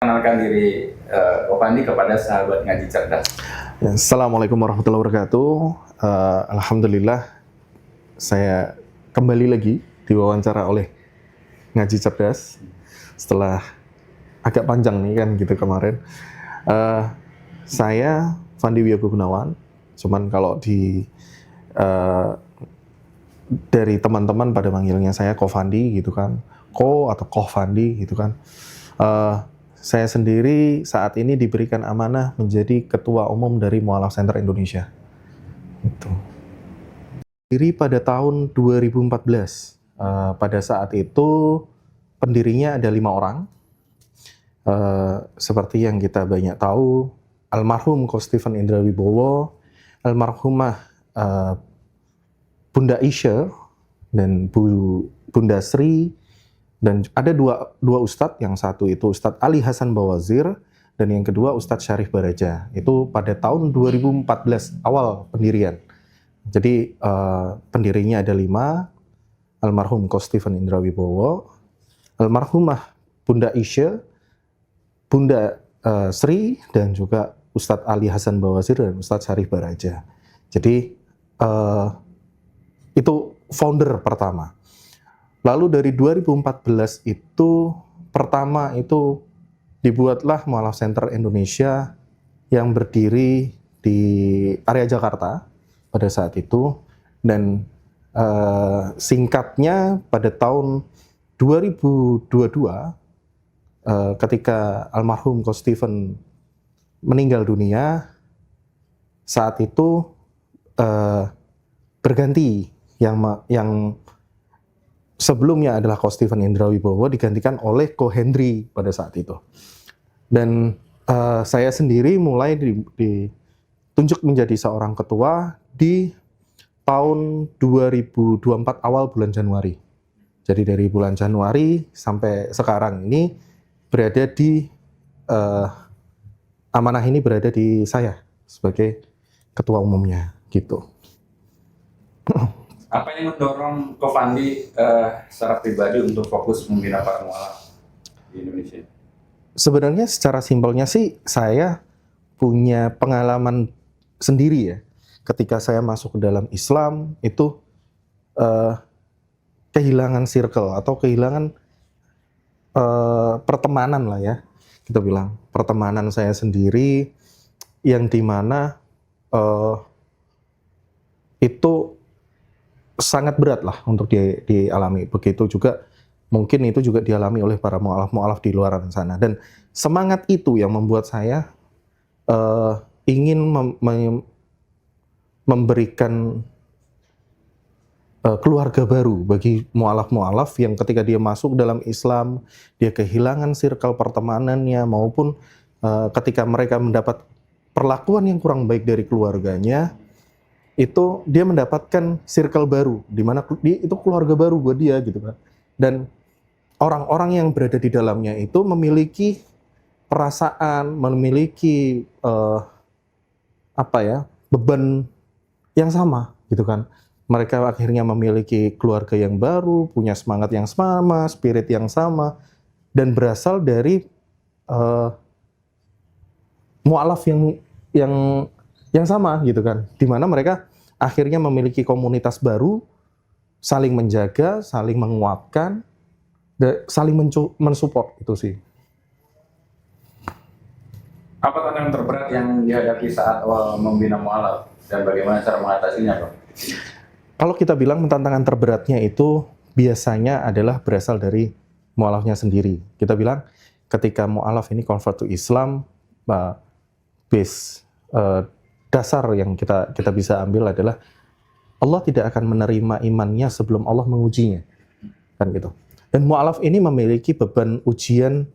Kenalkan diri Opandi kepada sahabat ngaji cerdas. Ya, Assalamualaikum warahmatullahi wabarakatuh. Alhamdulillah saya kembali lagi diwawancara oleh Ngaji Cerdas setelah agak panjang nih kan gitu kemarin. Saya Fandi Wiyogo Gunawan, cuman kalau dari teman-teman pada manggilnya saya Ko Fandi gitu kan, Ko atau Koh Fandi gitu kan. Saya sendiri saat ini diberikan amanah menjadi Ketua Umum dari Mu'alaf Center Indonesia. Itu. Diri pada tahun 2014. Pada saat itu pendirinya ada 5 orang. Seperti yang kita banyak tahu, almarhum Ko Stephen Indra Wibowo, almarhumah Bunda Isya dan Bunda Sri. Dan ada dua ustadz, yang satu itu Ustadz Ali Hasan Bawazir, dan yang kedua Ustadz Syarif Baraja. Itu pada tahun 2014, awal pendirian. Jadi pendirinya ada 5, almarhum Ko Stephen Indra Wibowo, almarhumah Bunda Isya, Bunda Sri, dan juga Ustadz Ali Hasan Bawazir dan Ustadz Syarif Baraja. Jadi itu founder pertama. Lalu dari 2014 itu pertama itu dibuatlah Mu'alaf Center Indonesia yang berdiri di area Jakarta pada saat itu, dan singkatnya pada tahun 2022 ketika almarhum Ko Stephen meninggal dunia, saat itu berganti yang sebelumnya adalah Ko Stephen Indra Wibowo digantikan oleh Ko Hendri pada saat itu. Dan saya sendiri mulai ditunjuk menjadi seorang ketua di tahun 2024 awal bulan Januari. Jadi dari bulan Januari sampai sekarang ini berada di amanah ini berada di saya sebagai ketua umumnya gitu. Apa yang mendorong Ko Fandi secara pribadi untuk fokus membina para mu'alaf di Indonesia? Sebenarnya secara simpelnya sih saya punya pengalaman sendiri ya. Ketika saya masuk ke dalam Islam itu kehilangan circle atau kehilangan pertemanan lah ya. Kita bilang pertemanan saya sendiri yang dimana itu sangat berat lah untuk dialami. Begitu juga mungkin itu juga dialami oleh para mu'alaf di luar sana. Dan semangat itu yang membuat saya ingin memberikan keluarga baru bagi mu'alaf yang ketika dia masuk dalam Islam, dia kehilangan circle pertemanannya, maupun ketika mereka mendapat perlakuan yang kurang baik dari keluarganya, itu dia mendapatkan circle baru, di mana itu keluarga baru buat dia gitu kan. Dan orang-orang yang berada di dalamnya itu memiliki perasaan, memiliki beban yang sama gitu kan. Mereka akhirnya memiliki keluarga yang baru, punya semangat yang sama, spirit yang sama, dan berasal dari mu'alaf yang sama gitu kan, di mana mereka akhirnya memiliki komunitas baru, saling menjaga, saling menguatkan, dan saling mensupport itu sih. Apa tantangan terberat yang dihadapi saat awal membina mu'alaf dan bagaimana cara mengatasinya, Pak? Kalau kita bilang tantangan terberatnya itu biasanya adalah berasal dari mu'alafnya sendiri. Kita bilang ketika mu'alaf ini convert to Islam, base dasar yang kita bisa ambil adalah Allah tidak akan menerima imannya sebelum Allah mengujinya, kan gitu. Dan mu'alaf ini memiliki beban ujian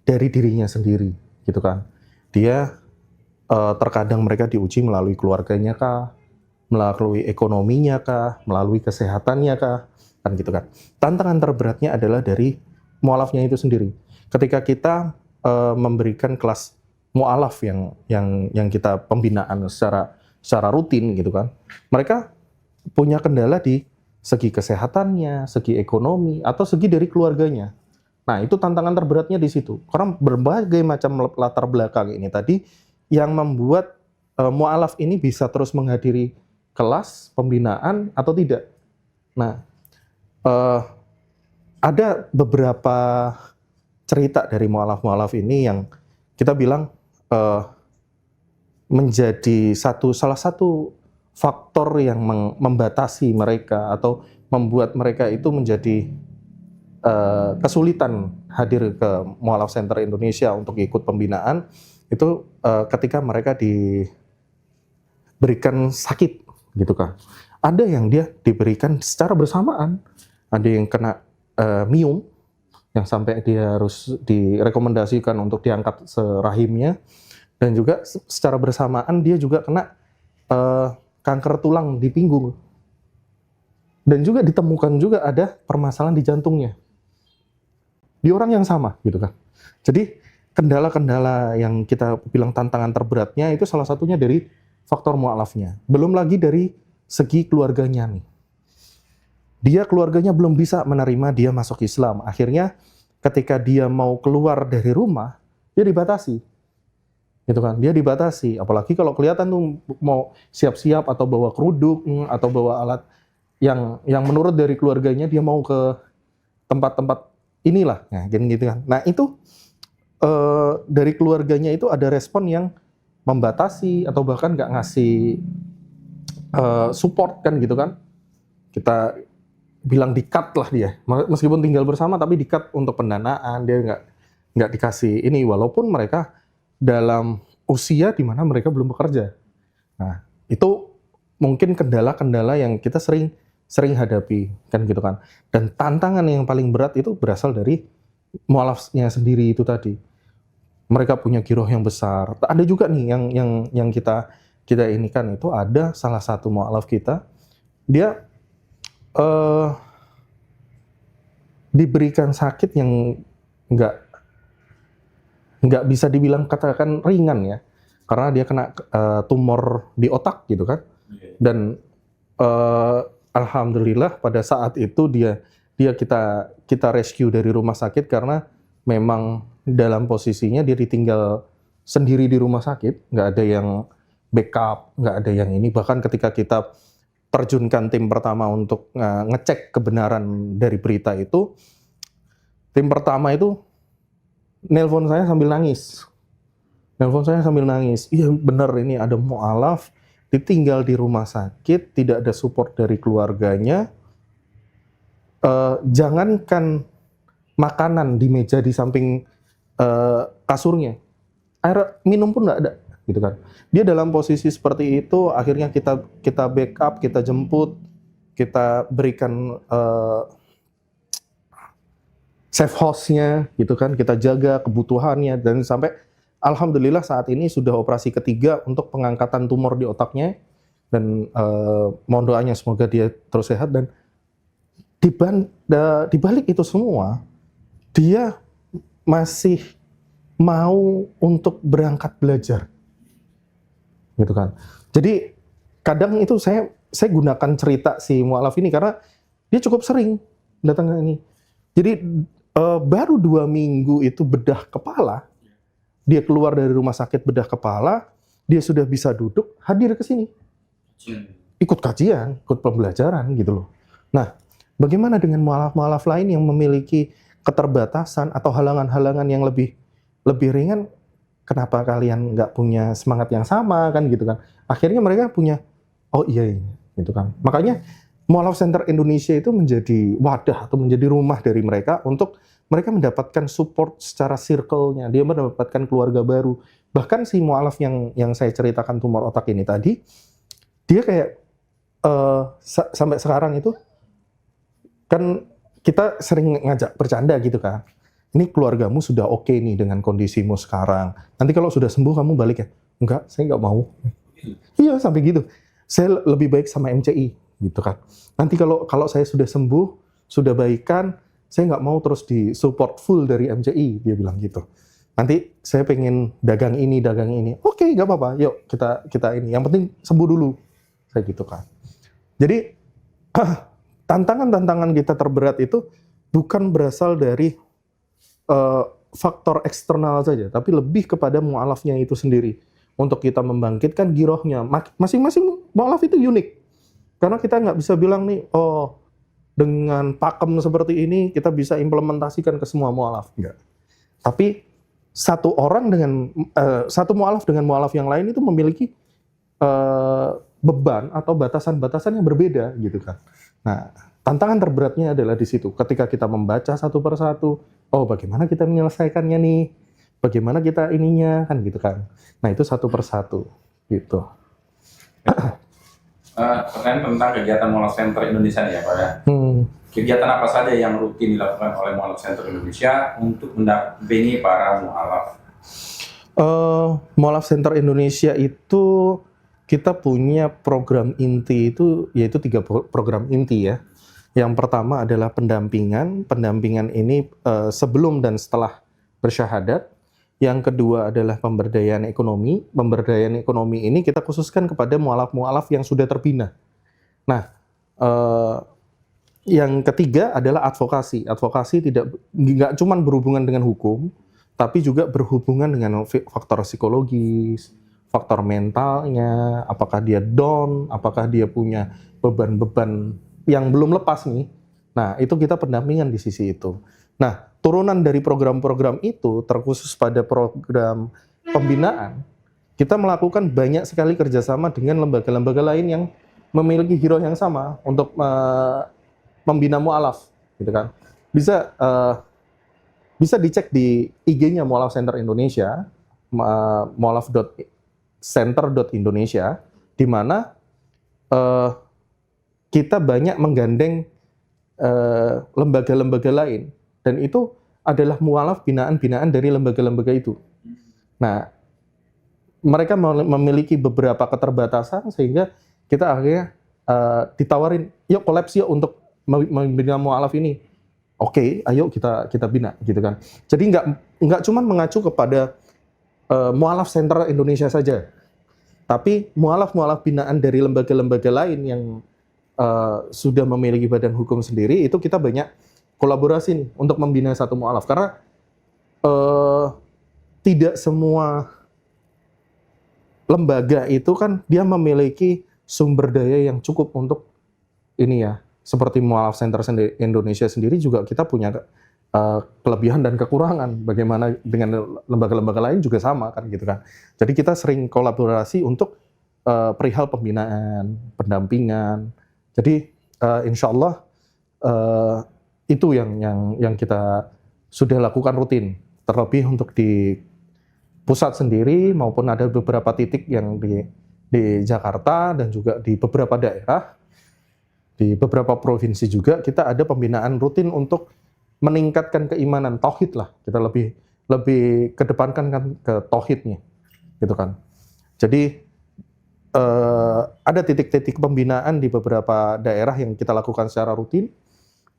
dari dirinya sendiri, gitu kan. Dia terkadang mereka diuji melalui keluarganya kah, melalui ekonominya kah, melalui kesehatannya kah, kan gitu kan. Tantangan terberatnya adalah dari mu'alafnya itu sendiri. Ketika kita memberikan kelas mu'alaf yang kita pembinaan secara rutin gitu kan, mereka punya kendala di segi kesehatannya, segi ekonomi, atau segi dari keluarganya. Nah, itu tantangan terberatnya di situ. Karena berbagai macam latar belakang ini tadi yang membuat mu'alaf ini bisa terus menghadiri kelas pembinaan atau tidak. Nah, eh, ada beberapa cerita dari mu'alaf-mu'alaf ini yang kita bilang eh, menjadi salah satu faktor yang membatasi mereka atau membuat mereka itu menjadi kesulitan hadir ke Mu'alaf Center Indonesia untuk ikut pembinaan itu ketika mereka diberikan sakit gitu kan. Ada yang dia diberikan secara bersamaan, ada yang kena mium yang sampai dia harus direkomendasikan untuk diangkat serahimnya, dan juga secara bersamaan dia juga kena kanker tulang di pinggul, dan juga ditemukan juga ada permasalahan di jantungnya di orang yang sama gitu kan. Jadi kendala-kendala yang kita bilang tantangan terberatnya itu salah satunya dari faktor mu'alafnya. Belum lagi dari segi keluarganya nih. Dia keluarganya belum bisa menerima dia masuk Islam. Akhirnya ketika dia mau keluar dari rumah, dia dibatasi. Gitu kan? Dia dibatasi. Apalagi kalau kelihatan tuh mau siap-siap atau bawa kerudung atau bawa alat yang menurut dari keluarganya dia mau ke tempat-tempat inilah, nah gitu kan. Nah itu dari keluarganya itu ada respon yang membatasi atau bahkan nggak ngasih support kan gitu kan. Kita bilang di-cut lah dia, meskipun tinggal bersama tapi di-cut untuk pendanaan, dia nggak dikasih ini walaupun mereka dalam usia di mana mereka belum bekerja. Nah itu mungkin kendala-kendala yang kita sering hadapi kan gitu kan. Dan tantangan yang paling berat itu berasal dari mu'alafnya sendiri itu tadi. Mereka punya giroh yang besar. Ada juga nih yang kita ini kan itu ada salah satu mu'alaf kita, dia diberikan sakit yang nggak bisa dibilang katakan ringan ya, karena dia kena tumor di otak gitu kan. Dan alhamdulillah pada saat itu dia kita rescue dari rumah sakit karena memang dalam posisinya dia ditinggal sendiri di rumah sakit, nggak ada yang backup, nggak ada yang ini. Bahkan ketika kita terjunkan tim pertama untuk ngecek kebenaran dari berita itu, tim pertama itu nelpon saya sambil nangis. Iya benar, ini ada mu'alaf ditinggal di rumah sakit, tidak ada support dari keluarganya. Jangankan makanan di meja di samping kasurnya, air minum pun nggak ada, gitu kan. Dia dalam posisi seperti itu, akhirnya kita backup, kita jemput, kita berikan safe house-nya, gitu kan, kita jaga kebutuhannya, dan sampai alhamdulillah saat ini sudah operasi ketiga untuk pengangkatan tumor di otaknya, dan mohon doanya semoga dia terus sehat. Dan di balik itu semua, dia masih mau untuk berangkat belajar, gitu kan. Jadi kadang itu saya gunakan cerita si mu'alaf ini karena dia cukup sering datang ke ini. Jadi baru 2 minggu itu bedah kepala, dia keluar dari rumah sakit bedah kepala, dia sudah bisa duduk, hadir ke sini. Ikut kajian, ikut pembelajaran gitu loh. Nah, bagaimana dengan mu'alaf-mu'alaf lain yang memiliki keterbatasan atau halangan-halangan yang lebih ringan? Kenapa kalian nggak punya semangat yang sama kan gitu kan? Akhirnya mereka punya, oh iya gitu kan. Makanya Mu'alaf Center Indonesia itu menjadi wadah atau menjadi rumah dari mereka untuk mereka mendapatkan support secara circle-nya, dia mendapatkan keluarga baru. Bahkan si mu'alaf yang saya ceritakan tumor otak ini tadi, dia kayak sampai sekarang itu kan kita sering ngajak bercanda gitu kan. Ini keluargamu sudah oke nih dengan kondisimu sekarang. Nanti kalau sudah sembuh kamu balik ya? Enggak, saya nggak mau. Iya sampai gitu. Saya lebih baik sama MCI gitu kan. Nanti kalau saya sudah sembuh, sudah baikan, saya nggak mau terus di support full dari MCI, dia bilang gitu. Nanti saya pengen dagang ini. Oke, nggak apa-apa. Yuk kita ini. Yang penting sembuh dulu. Saya gitu kan. Jadi tantangan-tantangan kita terberat itu bukan berasal dari eh, faktor eksternal saja, tapi lebih kepada mu'alafnya itu sendiri. Untuk kita membangkitkan girohnya. Masing-masing mu'alaf itu unik. Karena kita nggak bisa bilang nih, oh dengan pakem seperti ini kita bisa implementasikan ke semua mu'alaf. Enggak. Tapi satu orang dengan satu mu'alaf dengan mu'alaf yang lain itu memiliki beban atau batasan-batasan yang berbeda gitu kan. Nah, tantangan terberatnya adalah di situ. Ketika kita membaca satu persatu, oh bagaimana kita menyelesaikannya nih? Bagaimana kita ininya kan gitu kan. Nah, itu satu persatu gitu. Pertanyaan tentang kegiatan Mu'alaf Center Indonesia nih ya Pak ya. Kegiatan apa saja yang rutin dilakukan oleh Mu'alaf Center Indonesia untuk mendampingi para mu'alaf? Mu'alaf Center Indonesia itu kita punya program inti itu yaitu 3 program inti ya. Yang pertama adalah pendampingan. Pendampingan ini sebelum dan setelah bersyahadat. Yang kedua adalah pemberdayaan ekonomi. Pemberdayaan ekonomi ini kita khususkan kepada mu'alaf-mu'alaf yang sudah terbina. Nah, yang ketiga adalah advokasi. Advokasi nggak cuma berhubungan dengan hukum, tapi juga berhubungan dengan faktor psikologis, faktor mentalnya, apakah dia down, apakah dia punya beban-beban yang belum lepas nih. Nah, itu kita pendampingan di sisi itu. Nah, turunan dari program-program itu terkhusus pada program pembinaan, kita melakukan banyak sekali kerjasama dengan lembaga-lembaga lain yang memiliki giroh yang sama untuk membina mu'alaf, gitu kan. Bisa dicek di IG-nya Mu'alaf Center Indonesia, mualaf.center.indonesia, di mana kita banyak menggandeng lembaga-lembaga lain. Dan itu adalah mu'alaf binaan-binaan dari lembaga-lembaga itu. Nah, mereka memiliki beberapa keterbatasan sehingga kita akhirnya ditawarin, yuk kolaps yuk untuk membina mu'alaf ini. Oke, ayo kita bina gitu kan. Jadi nggak cuma mengacu kepada Mu'alaf Center Indonesia saja, tapi mu'alaf binaan dari lembaga-lembaga lain yang sudah memiliki badan hukum sendiri, itu kita banyak kolaborasi nih untuk membina satu mu'alaf. Karena tidak semua lembaga itu kan dia memiliki sumber daya yang cukup untuk ini ya. Seperti Mu'alaf Center Indonesia sendiri juga kita punya kelebihan dan kekurangan. Bagaimana dengan lembaga-lembaga lain juga sama kan gitu kan. Jadi kita sering kolaborasi untuk perihal pembinaan, pendampingan. Jadi insya Allah itu yang kita sudah lakukan rutin. Terlebih untuk di pusat sendiri maupun ada beberapa titik yang di Jakarta dan juga di beberapa daerah, di beberapa provinsi juga kita ada pembinaan rutin untuk meningkatkan keimanan, tauhid lah. Kita lebih kedepankan kan ke tauhidnya, gitu kan. Jadi ada titik-titik pembinaan di beberapa daerah yang kita lakukan secara rutin,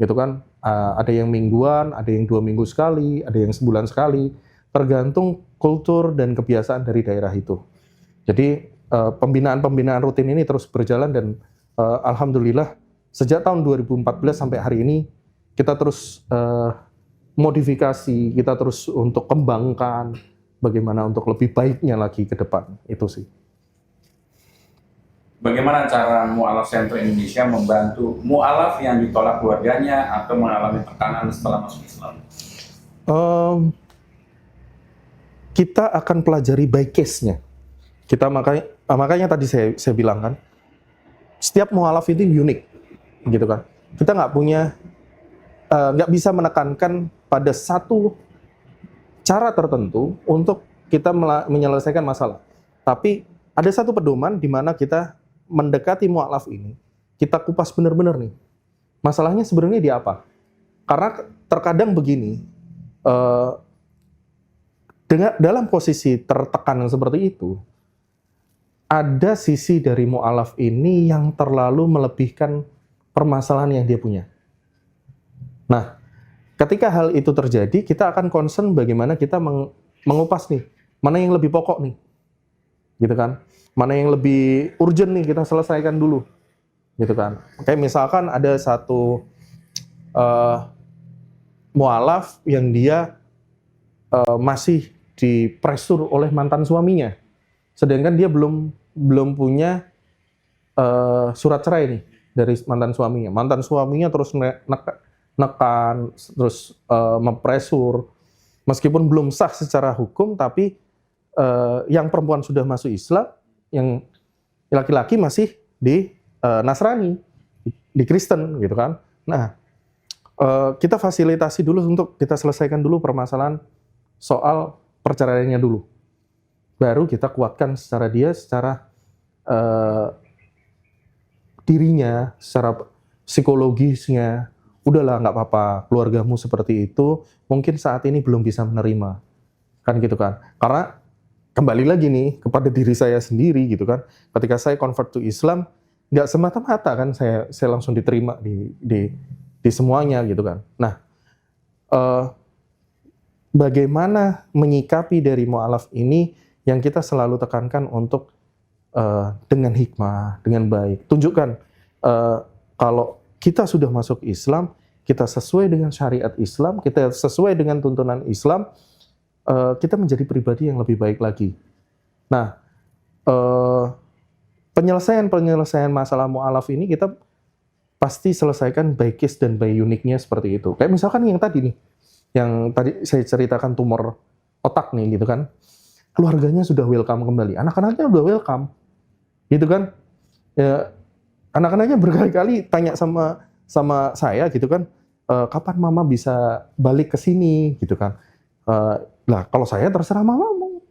gitu kan. Ada yang mingguan, ada yang 2 minggu sekali, ada yang sebulan sekali, tergantung kultur dan kebiasaan dari daerah itu. Jadi pembinaan rutin ini terus berjalan dan alhamdulillah sejak tahun 2014 sampai hari ini kita terus modifikasi, kita terus untuk kembangkan bagaimana untuk lebih baiknya lagi ke depan, itu sih. Bagaimana cara Mu'alaf Center Indonesia membantu mu'alaf yang ditolak keluarganya atau mengalami tekanan setelah masuk Islam? Kita akan pelajari by case-nya. Kita makanya tadi saya bilang kan, setiap mu'alaf itu unik, gitu kan. Kita nggak bisa menekankan pada satu cara tertentu untuk kita menyelesaikan masalah. Tapi ada satu pedoman di mana kita mendekati mu'alaf ini, kita kupas benar-benar nih. Masalahnya sebenarnya di apa? Karena terkadang begini, dalam posisi tertekan seperti itu, ada sisi dari mu'alaf ini yang terlalu melebihkan permasalahan yang dia punya. Nah, ketika hal itu terjadi, kita akan concern bagaimana kita mengupas nih, mana yang lebih pokok nih, gitu kan? Mana yang lebih urgent nih, kita selesaikan dulu, gitu kan? Kayak misalkan ada satu mu'alaf yang dia masih dipresur oleh mantan suaminya, sedangkan dia belum punya surat cerai nih dari mantan suaminya. Mantan suaminya terus nekan, terus mempresur, meskipun belum sah secara hukum, tapi yang perempuan sudah masuk Islam, yang laki-laki masih di Nasrani, di Kristen gitu kan. Nah, kita fasilitasi dulu untuk kita selesaikan dulu permasalahan soal perceraiannya dulu. Baru kita kuatkan secara dirinya, secara psikologisnya. Udahlah, nggak apa-apa, keluargamu seperti itu, mungkin saat ini belum bisa menerima. Kan gitu kan. Karena kembali lagi nih kepada diri saya sendiri gitu kan. Ketika saya convert to Islam, nggak semata-mata kan saya langsung diterima di semuanya gitu kan. Nah, bagaimana menyikapi dari mu'alaf ini yang kita selalu tekankan untuk dengan hikmah, dengan baik. Tunjukkan kalau kita sudah masuk Islam, kita sesuai dengan syariat Islam, kita sesuai dengan tuntunan Islam, kita menjadi pribadi yang lebih baik lagi. Nah, penyelesaian masalah mu'alaf ini kita pasti selesaikan by case dan by unique-nya seperti itu. Kayak misalkan yang tadi nih, yang tadi saya ceritakan tumor otak nih gitu kan, keluarganya sudah welcome kembali, anak-anaknya udah welcome, gitu kan. Ya, anak-anaknya berkali-kali tanya sama saya gitu kan, kapan mama bisa balik ke sini gitu kan. Lah kalau saya terserah mamamu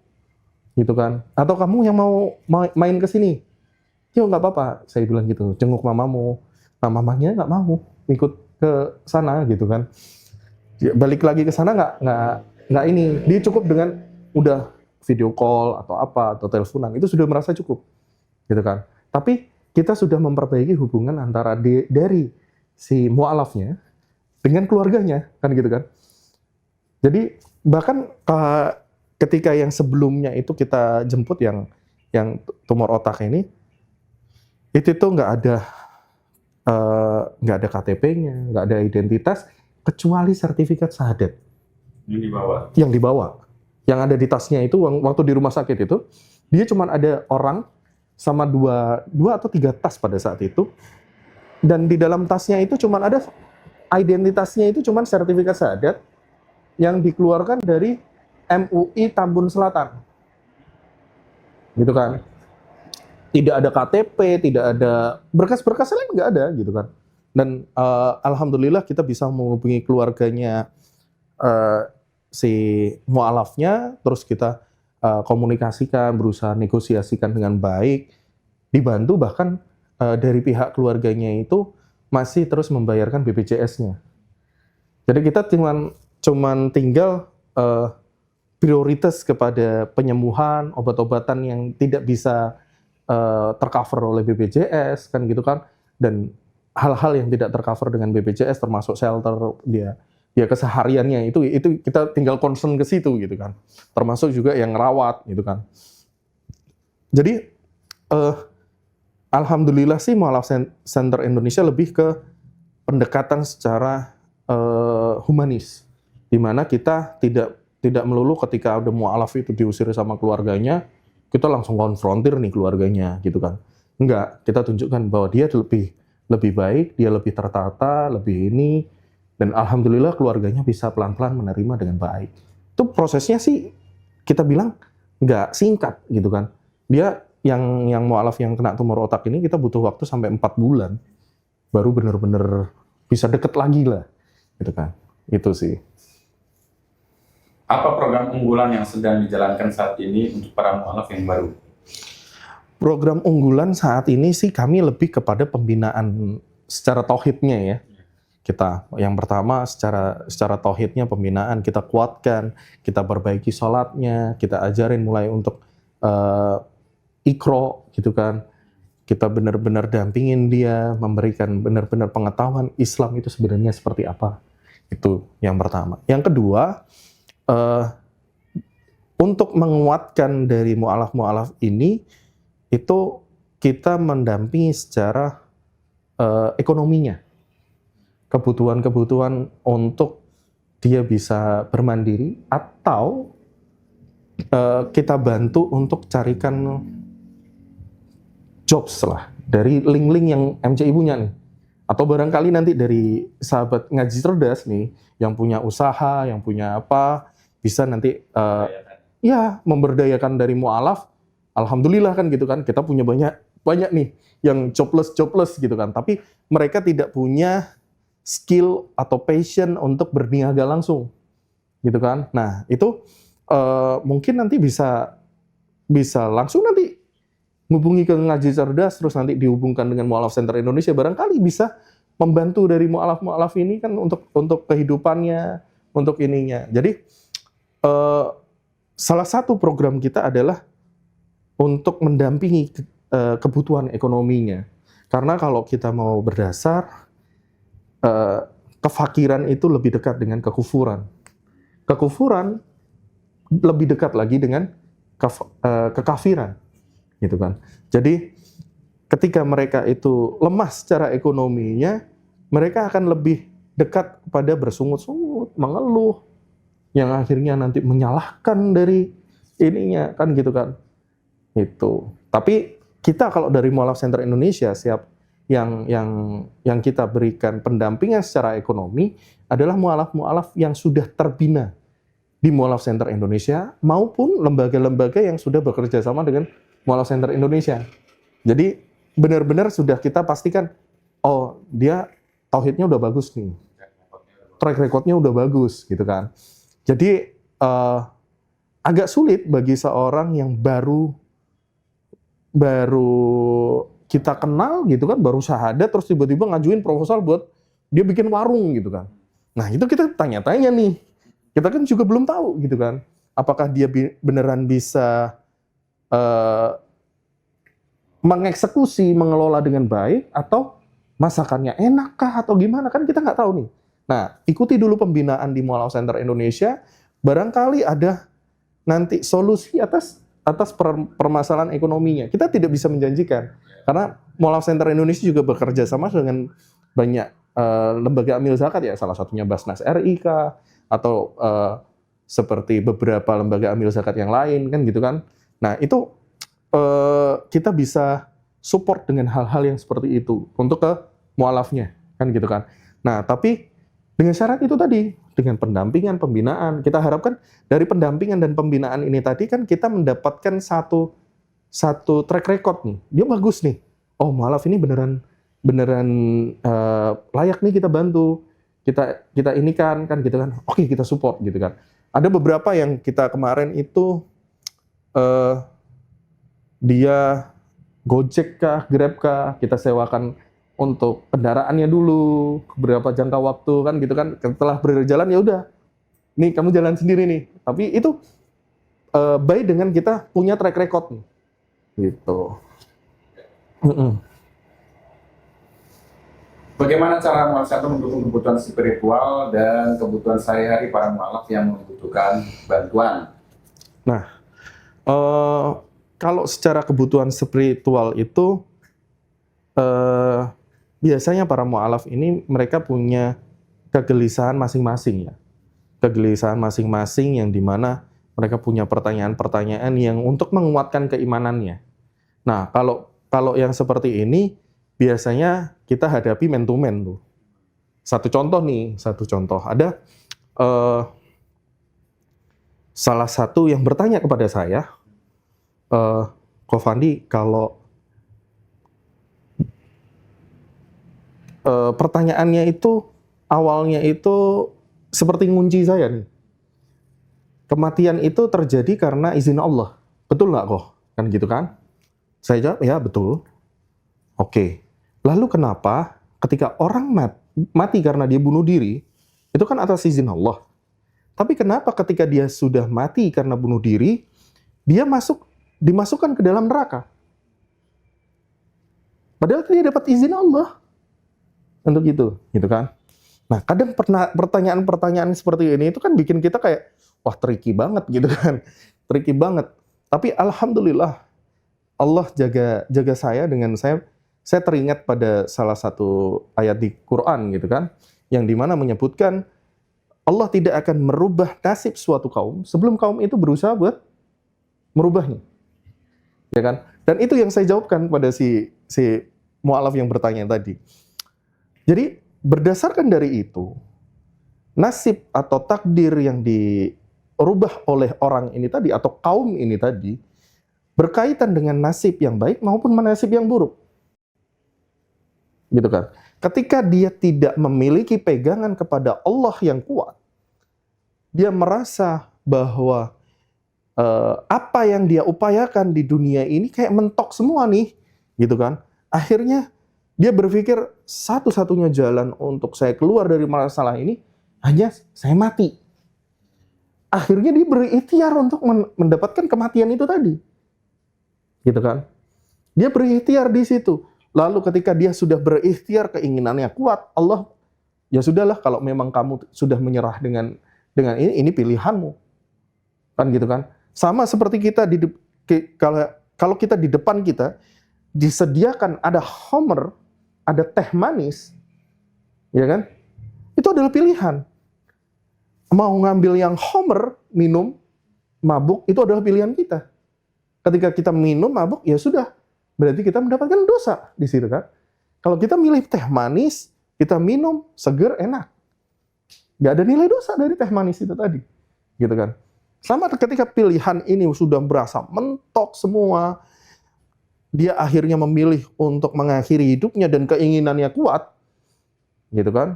gitu kan, atau kamu yang mau main ke sini, yuk nggak apa-apa, saya bilang gitu, jenguk mamamu. Nah mamanya nggak mau ikut ke sana gitu kan. Balik lagi ke sana nggak ini, dia cukup dengan udah video call atau apa atau teleponan, itu sudah merasa cukup gitu kan. Tapi kita sudah memperbaiki hubungan antara dari si mu'alafnya dengan keluarganya, kan gitu kan. Jadi bahkan ketika yang sebelumnya itu kita jemput yang tumor otak ini, itu tuh nggak ada KTP-nya, nggak ada identitas, kecuali sertifikat syahadat yang dibawa. Yang ada di tasnya itu, waktu di rumah sakit itu, dia cuma ada orang sama dua atau 3 tas pada saat itu, dan di dalam tasnya itu cuma ada identitasnya, itu cuma sertifikat syahadat yang dikeluarkan dari MUI Tambun Selatan, gitu kan. Tidak ada KTP, tidak ada berkas-berkas lain, nggak ada gitu kan. Dan alhamdulillah kita bisa menghubungi keluarganya si mu'alafnya, terus kita komunikasikan, berusaha negosiasikan dengan baik, dibantu bahkan dari pihak keluarganya itu masih terus membayarkan BPJS-nya. Jadi kita cuman tinggal prioritas kepada penyembuhan, obat-obatan yang tidak bisa tercover oleh BPJS, kan gitu kan, dan hal-hal yang tidak tercover dengan BPJS termasuk shelter dia kesehariannya itu kita tinggal concern ke situ gitu kan, termasuk juga yang ngerawat gitu kan. Jadi alhamdulillah sih Mu'alaf Center Indonesia lebih ke pendekatan secara humanis, di mana kita tidak melulu ketika ada mu'alaf itu diusir sama keluarganya kita langsung konfrontir nih keluarganya gitu kan. Enggak, kita tunjukkan bahwa dia lebih baik, dia lebih tertata, lebih ini, dan alhamdulillah keluarganya bisa pelan-pelan menerima dengan baik. Itu prosesnya sih kita bilang nggak singkat gitu kan. Dia yang mu'alaf yang kena tumor otak ini kita butuh waktu sampai 4 bulan baru benar-benar bisa deket lagi lah gitu kan. Itu sih. Apa program unggulan yang sedang dijalankan saat ini untuk para mu'alaf yang baru? Program unggulan saat ini sih kami lebih kepada pembinaan secara tauhidnya ya. Kita yang pertama secara tauhidnya, pembinaan kita kuatkan, kita perbaiki sholatnya, kita ajarin mulai untuk ikro gitu kan. Kita benar-benar dampingin dia, memberikan benar-benar pengetahuan Islam itu sebenarnya seperti apa. Itu yang pertama. Yang kedua, untuk menguatkan dari mu'alaf-mu'alaf ini, itu kita mendampingi secara ekonominya. Kebutuhan-kebutuhan untuk dia bisa bermandiri, atau kita bantu untuk carikan jobs lah dari link-link yang MCI punya nih. Atau barangkali nanti dari sahabat ngaji cerdas nih, yang punya usaha, yang punya apa, bisa nanti ya memberdayakan dari mu'alaf. Alhamdulillah kan gitu kan, kita punya banyak nih yang jobless gitu kan, tapi mereka tidak punya skill atau passion untuk berniaga langsung gitu kan. Nah itu mungkin nanti bisa langsung nanti hubungi ke ngaji cerdas, terus nanti dihubungkan dengan Mu'alaf Center Indonesia, barangkali bisa membantu dari mu'alaf ini kan untuk kehidupannya, untuk ininya. Jadi salah satu program kita adalah untuk mendampingi kebutuhan ekonominya. Karena kalau kita mau berdasar, kefakiran itu lebih dekat dengan kekufuran. Kekufuran lebih dekat lagi dengan kekafiran. Gitu kan. Jadi ketika mereka itu lemah secara ekonominya, mereka akan lebih dekat kepada bersungut-sungut, mengeluh, yang akhirnya nanti menyalahkan dari ininya kan gitu kan. Itu. Tapi kita kalau dari Mu'alaf Center Indonesia siap yang kita berikan pendampingan secara ekonomi adalah mu'alaf-mu'alaf yang sudah terbina di Mu'alaf Center Indonesia maupun lembaga-lembaga yang sudah bekerja sama dengan Mu'alaf Center Indonesia. Jadi benar-benar sudah kita pastikan, oh dia tauhidnya udah bagus nih, track recordnya udah bagus gitu kan. Jadi agak sulit bagi seorang yang baru kita kenal gitu kan, baru syahadat terus tiba-tiba ngajuin proposal buat dia bikin warung gitu kan. Nah itu kita tanya-tanya nih, kita kan juga belum tahu gitu kan, apakah dia beneran bisa mengeksekusi, mengelola dengan baik, atau masakannya enakkah atau gimana, kan kita nggak tahu nih. Nah, ikuti dulu pembinaan di Mu'alaf Center Indonesia, barangkali ada nanti solusi atas permasalahan ekonominya. Kita tidak bisa menjanjikan, karena Mu'alaf Center Indonesia juga bekerja sama dengan banyak lembaga amil zakat ya, salah satunya Basnas RI atau seperti beberapa lembaga amil zakat yang lain kan gitu kan. Nah, itu kita bisa support dengan hal-hal yang seperti itu untuk ke mu'alafnya kan gitu kan. Nah, tapi dengan syarat itu tadi, dengan pendampingan, pembinaan, kita harapkan dari pendampingan dan pembinaan ini tadi kan kita mendapatkan satu track record nih. Dia bagus nih. Oh, mu'alaf ini beneran layak nih kita bantu. Kita ini kan gitu kan. Oke, kita support gitu kan. Ada beberapa yang kita kemarin itu dia Gojek kah, Grab kah, kita sewakan untuk kendaraannya dulu beberapa jangka waktu kan gitu kan. Setelah berjalan ya udah, nih kamu jalan sendiri nih. Tapi itu baik dengan kita punya track record nih, gitu. Bagaimana cara Mu'alaf Center mendukung kebutuhan spiritual dan kebutuhan sehari-hari para mu'alaf yang membutuhkan bantuan? Nah, kalau secara kebutuhan spiritual itu biasanya para mu'alaf ini mereka punya kegelisahan masing-masing ya. Kegelisahan masing-masing yang dimana mereka punya pertanyaan-pertanyaan yang untuk menguatkan keimanannya. Nah, kalau yang seperti ini biasanya kita hadapi man to man tuh. Satu contoh. Ada salah satu yang bertanya kepada saya, Ko Fandi, kalau pertanyaannya itu awalnya itu seperti ngunci saya nih. Kematian itu terjadi karena izin Allah. Betul nggak kok? Kan gitu kan? Saya jawab, ya betul. Oke. Lalu kenapa ketika orang mati karena dia bunuh diri, itu kan atas izin Allah. Tapi kenapa ketika dia sudah mati karena bunuh diri, dia dimasukkan ke dalam neraka? Padahal dia dapat izin Allah untuk itu, gitu kan? Nah, kadang pertanyaan-pertanyaan seperti ini itu kan bikin kita kayak, wah tricky banget gitu kan, tricky banget. Tapi alhamdulillah Allah jaga saya dengan saya teringat pada salah satu ayat di Quran gitu kan, yang dimana menyebutkan Allah tidak akan merubah nasib suatu kaum sebelum kaum itu berusaha buat merubahnya. Ya kan? Dan itu yang saya jawabkan pada si mu'alaf yang bertanya tadi. Jadi berdasarkan dari itu, nasib atau takdir yang dirubah oleh orang ini tadi atau kaum ini tadi berkaitan dengan nasib yang baik maupun nasib yang buruk. Gitu kan? Ketika dia tidak memiliki pegangan kepada Allah yang kuat, dia merasa bahwa apa yang dia upayakan di dunia ini kayak mentok semua nih, gitu kan? Akhirnya dia berpikir satu-satunya jalan untuk saya keluar dari masalah ini hanya saya mati. Akhirnya dia berikhtiar untuk mendapatkan kematian itu tadi, gitu kan? Dia berikhtiar di situ. Lalu ketika dia sudah berikhtiar, keinginannya kuat, Allah, ya sudahlah kalau memang kamu sudah menyerah dengan ini pilihanmu, kan gitu kan? Sama seperti kita kalau kita di depan kita disediakan ada homer, ada teh manis, ya kan? Itu adalah pilihan. Mau ngambil yang homer, minum, mabuk, itu adalah pilihan kita. Ketika kita minum, mabuk, ya sudah. Berarti kita mendapatkan dosa di situ kan. Kalau kita milih teh manis, kita minum, seger, enak. Nggak ada nilai dosa dari teh manis itu tadi. Gitu kan. Sama ketika pilihan ini sudah berasa mentok semua, dia akhirnya memilih untuk mengakhiri hidupnya dan keinginannya kuat, gitu kan.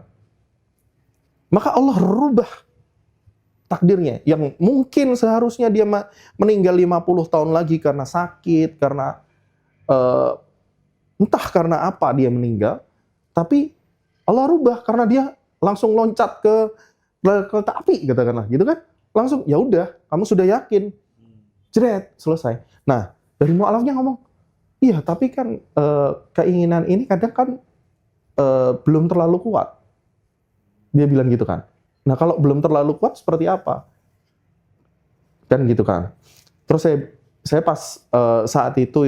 Maka Allah rubah takdirnya. Yang mungkin seharusnya dia meninggal 50 tahun lagi karena sakit, karena entah karena apa dia meninggal, tapi Allah rubah karena dia langsung loncat ke kereta api, katakanlah, gitu kan? Langsung, ya udah, kamu sudah yakin, jeret, selesai. Nah, dari mu'alafnya ngomong, iya, tapi kan keinginan ini kadang kan belum terlalu kuat. Dia bilang gitu kan. Nah, kalau belum terlalu kuat seperti apa? Dan gitu kan. Terus saya pas saat itu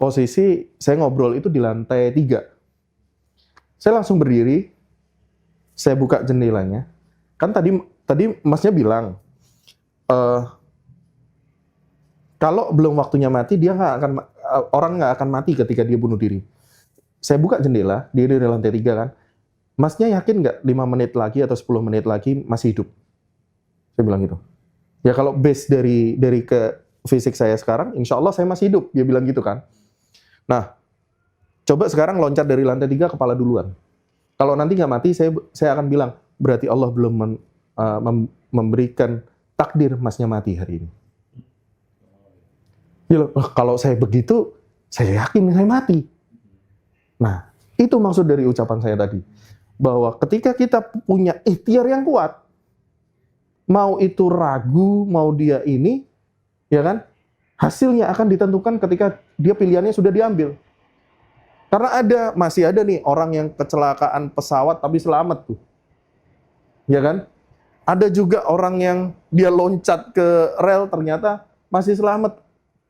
posisi saya ngobrol itu di lantai 3. Saya langsung berdiri, saya buka jendelanya. Kan tadi masnya bilang, kalau belum waktunya mati, orang nggak akan mati ketika dia bunuh diri. Saya buka jendela, dia dari lantai 3 kan. Masnya yakin nggak 5 menit lagi atau 10 menit lagi masih hidup? Saya bilang gitu. Ya kalau base dari ke fisik saya sekarang, insya Allah saya masih hidup. Dia bilang gitu kan. Nah, coba sekarang loncat dari lantai 3 kepala duluan. Kalau nanti nggak mati, saya akan bilang, berarti Allah belum memberikan takdir masnya mati hari ini. Ya, kalau saya begitu, saya yakin saya mati. Nah, itu maksud dari ucapan saya tadi. Bahwa ketika kita punya ikhtiar yang kuat, mau itu ragu, mau dia ini, ya kan, hasilnya akan ditentukan ketika dia pilihannya sudah diambil. Karena masih ada nih orang yang kecelakaan pesawat tapi selamat tuh. Ya kan? Ada juga orang yang dia loncat ke rel ternyata masih selamat.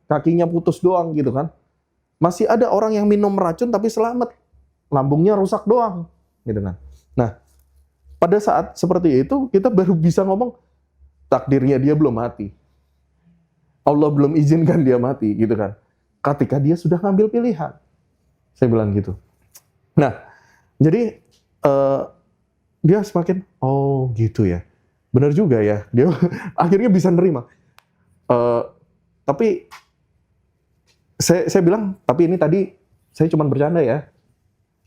Kakinya putus doang gitu kan. Masih ada orang yang minum racun tapi selamat. Lambungnya rusak doang gitu kan. Nah, pada saat seperti itu kita baru bisa ngomong takdirnya dia belum mati. Allah belum izinkan dia mati gitu kan. Ketika dia sudah ngambil pilihan. Saya bilang gitu. Nah, jadi dia semakin, oh gitu ya. Benar juga ya. Dia akhirnya bisa nerima. Tapi saya bilang, tapi ini tadi saya cuma bercanda ya.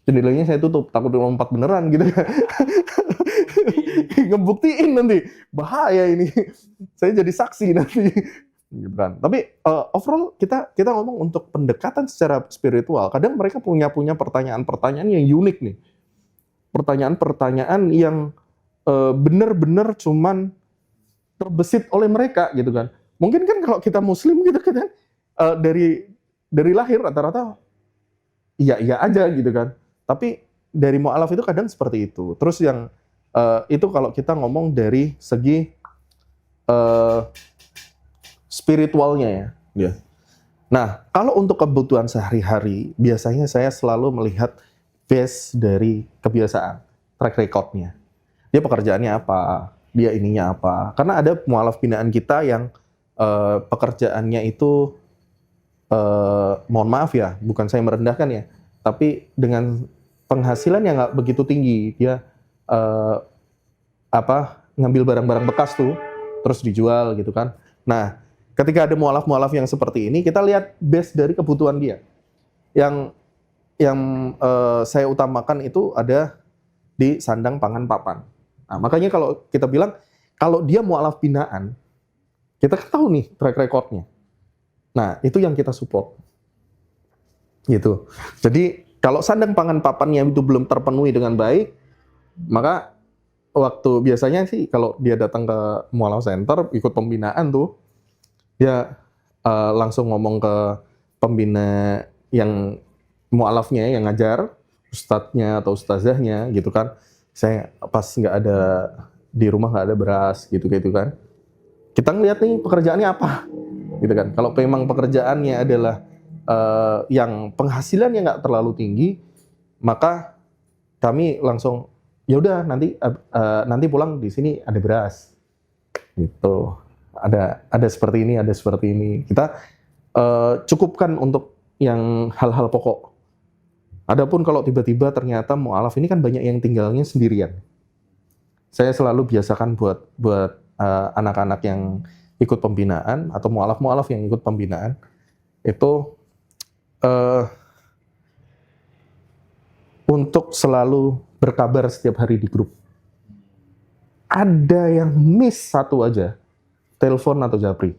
Jendelanya saya tutup, takut lompat beneran gitu kan. Ngebuktiin nanti. Bahaya ini. Saya jadi saksi nanti. Gitu kan. Tapi overall kita ngomong untuk pendekatan secara spiritual. Kadang mereka punya pertanyaan-pertanyaan yang unik nih. Pertanyaan-pertanyaan yang benar-benar cuman terbesit oleh mereka gitu kan. Mungkin kan kalau kita muslim gitu kan dari lahir rata-rata iya aja gitu kan. Tapi dari mu'alaf itu kadang seperti itu. Terus yang itu kalau kita ngomong dari segi spiritualnya ya. Yeah. Nah, kalau untuk kebutuhan sehari-hari, biasanya saya selalu melihat base dari kebiasaan, track record-nya. dia pekerjaannya apa, dia ininya apa. Karena ada mualaf binaan kita yang pekerjaannya itu mohon maaf ya, bukan saya merendahkan ya, tapi dengan penghasilan yang nggak begitu tinggi, dia ngambil barang-barang bekas tuh, terus dijual gitu kan. Nah, ketika ada mualaf-mualaf yang seperti ini, kita lihat base dari kebutuhan dia. Yang saya utamakan itu ada di sandang, pangan, papan. Nah, makanya kalau kita bilang, kalau dia mualaf binaan, kita kan tahu nih track recordnya. Nah, itu yang kita support. Gitu. Jadi, kalau sandang, pangan, papannya itu belum terpenuhi dengan baik, maka waktu biasanya sih kalau dia datang ke mualaf center, ikut pembinaan tuh, dia langsung ngomong ke pembina yang mualafnya yang ngajar, ustadznya atau ustazahnya gitu kan. Saya pas nggak ada di rumah, nggak ada beras gitu kan. Kita ngeliat nih pekerjaannya apa gitu kan. Kalau memang pekerjaannya adalah yang penghasilannya nggak terlalu tinggi, maka kami langsung ya udah nanti pulang di sini ada beras gitu. Ada seperti ini. Kita cukupkan untuk yang hal-hal pokok. Adapun kalau tiba-tiba ternyata mualaf ini kan banyak yang tinggalnya sendirian. Saya selalu biasakan buat anak-anak yang ikut pembinaan atau mualaf-mualaf yang ikut pembinaan itu untuk selalu berkabar setiap hari di grup. Ada yang miss satu aja, telepon atau japri.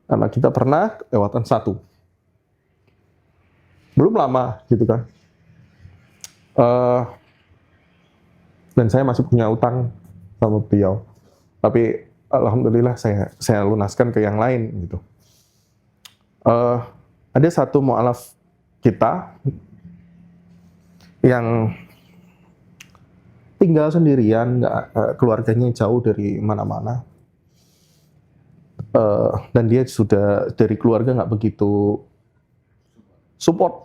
Karena kita pernah lewatan satu. Belum lama gitu kan. Dan saya masih punya utang sama beliau. Tapi alhamdulillah saya lunaskan ke yang lain gitu. Ada satu mualaf kita yang tinggal sendirian, keluarganya jauh dari mana-mana, dan dia sudah dari keluarga nggak begitu support,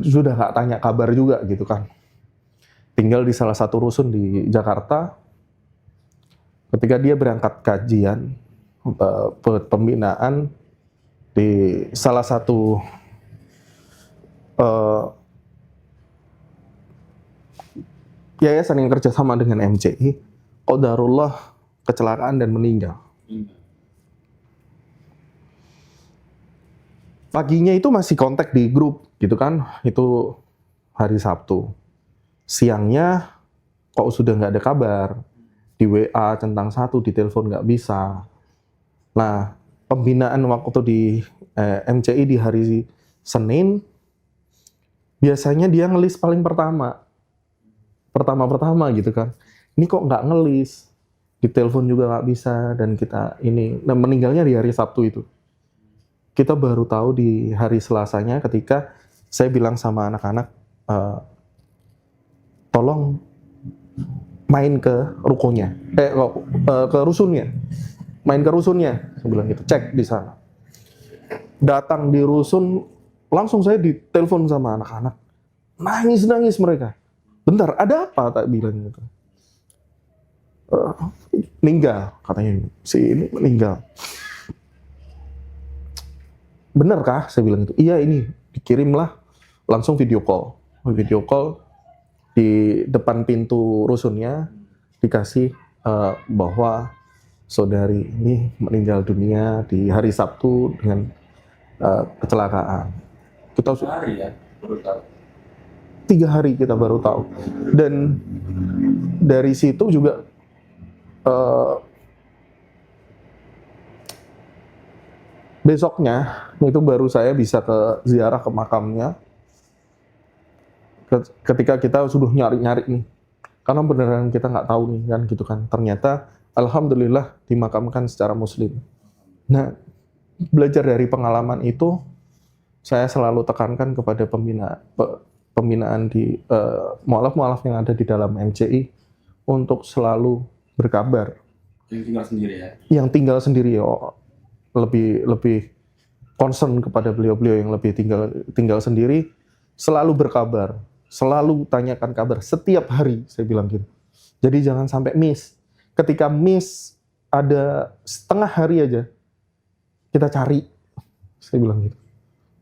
sudah nggak tanya kabar juga gitu kan. Tinggal di salah satu rusun di Jakarta. Ketika dia berangkat kajian pembinaan di salah satu yayasan yang kerjasama dengan MCI, qadarullah kecelakaan dan meninggal. Paginya itu masih kontak di grup gitu kan, itu hari Sabtu. Siangnya kok sudah nggak ada kabar, di WA centang satu, di telepon nggak bisa. Nah, pembinaan waktu di MCI di hari Senin, biasanya dia ngelis paling pertama gitu kan. Ini kok nggak ngelis, di telepon juga nggak bisa, dan kita ini, nah meninggalnya di hari Sabtu itu. Kita baru tahu di hari Selasanya ketika saya bilang sama anak-anak, tolong main ke rukonya, ke rusunnya, main ke rusunnya, saya bilang gitu, cek di sana. Datang di rusun, langsung saya ditelepon sama anak-anak, nangis mereka. Bentar, ada apa? Tak bilang gitu. Meninggal, katanya si ini meninggal. Benar kah? Saya bilang itu. Iya, ini dikirimlah langsung video call di depan pintu rusunnya, dikasih bahwa saudari ini meninggal dunia di hari Sabtu dengan kecelakaan. Kita hari ya, baru tahu. 3 hari kita baru tahu. Dan dari situ juga besoknya itu baru saya bisa ke ziarah ke makamnya. Ketika kita sudah nyari-nyari nih, karena beneran kita nggak tahu nih kan gitu kan. Ternyata alhamdulillah dimakamkan secara Muslim. Nah, belajar dari pengalaman itu, saya selalu tekankan kepada pembinaan di mualaf-mualaf yang ada di dalam MCI untuk selalu berkabar. Yang tinggal sendiri ya? Yang tinggal sendiri ya, lebih concern kepada beliau-beliau yang lebih tinggal sendiri, selalu berkabar, selalu tanyakan kabar setiap hari, saya bilang gitu. Jadi jangan sampai miss. Ketika miss ada setengah hari aja, kita cari. Saya bilang gitu.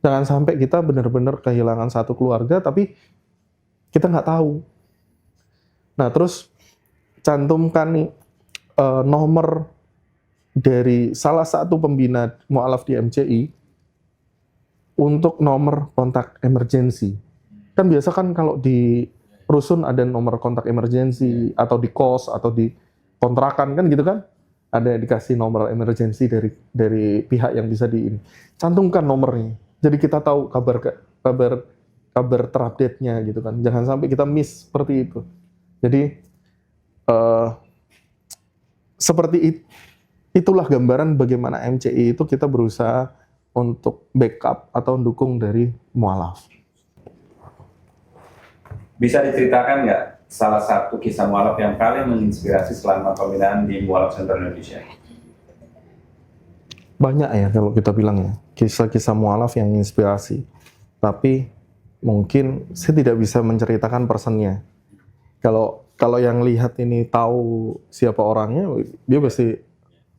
Jangan sampai kita benar-benar kehilangan satu keluarga, tapi kita nggak tahu. Nah, terus cantumkan nih nomor dari salah satu pembina mu'alaf di MCI untuk nomor kontak emergency. Kan biasa kan kalau di rusun ada nomor kontak emergency, atau di kos, atau di kontrakan kan gitu kan? Ada dikasih nomor emergency dari pihak yang bisa cantumkan nomornya. Jadi kita tahu kabar terupdate-nya gitu kan. Jangan sampai kita miss seperti itu. Jadi itulah gambaran bagaimana MCI itu kita berusaha untuk backup atau dukung dari mu'alaf. Bisa diceritakan nggak salah satu kisah mu'alaf yang paling menginspirasi selama pembinaan di Mu'alaf Center Indonesia? Banyak ya kalau kita bilang ya, kisah-kisah mu'alaf yang inspirasi. Tapi mungkin saya tidak bisa menceritakan personnya. Kalau yang lihat ini tahu siapa orangnya, dia pasti,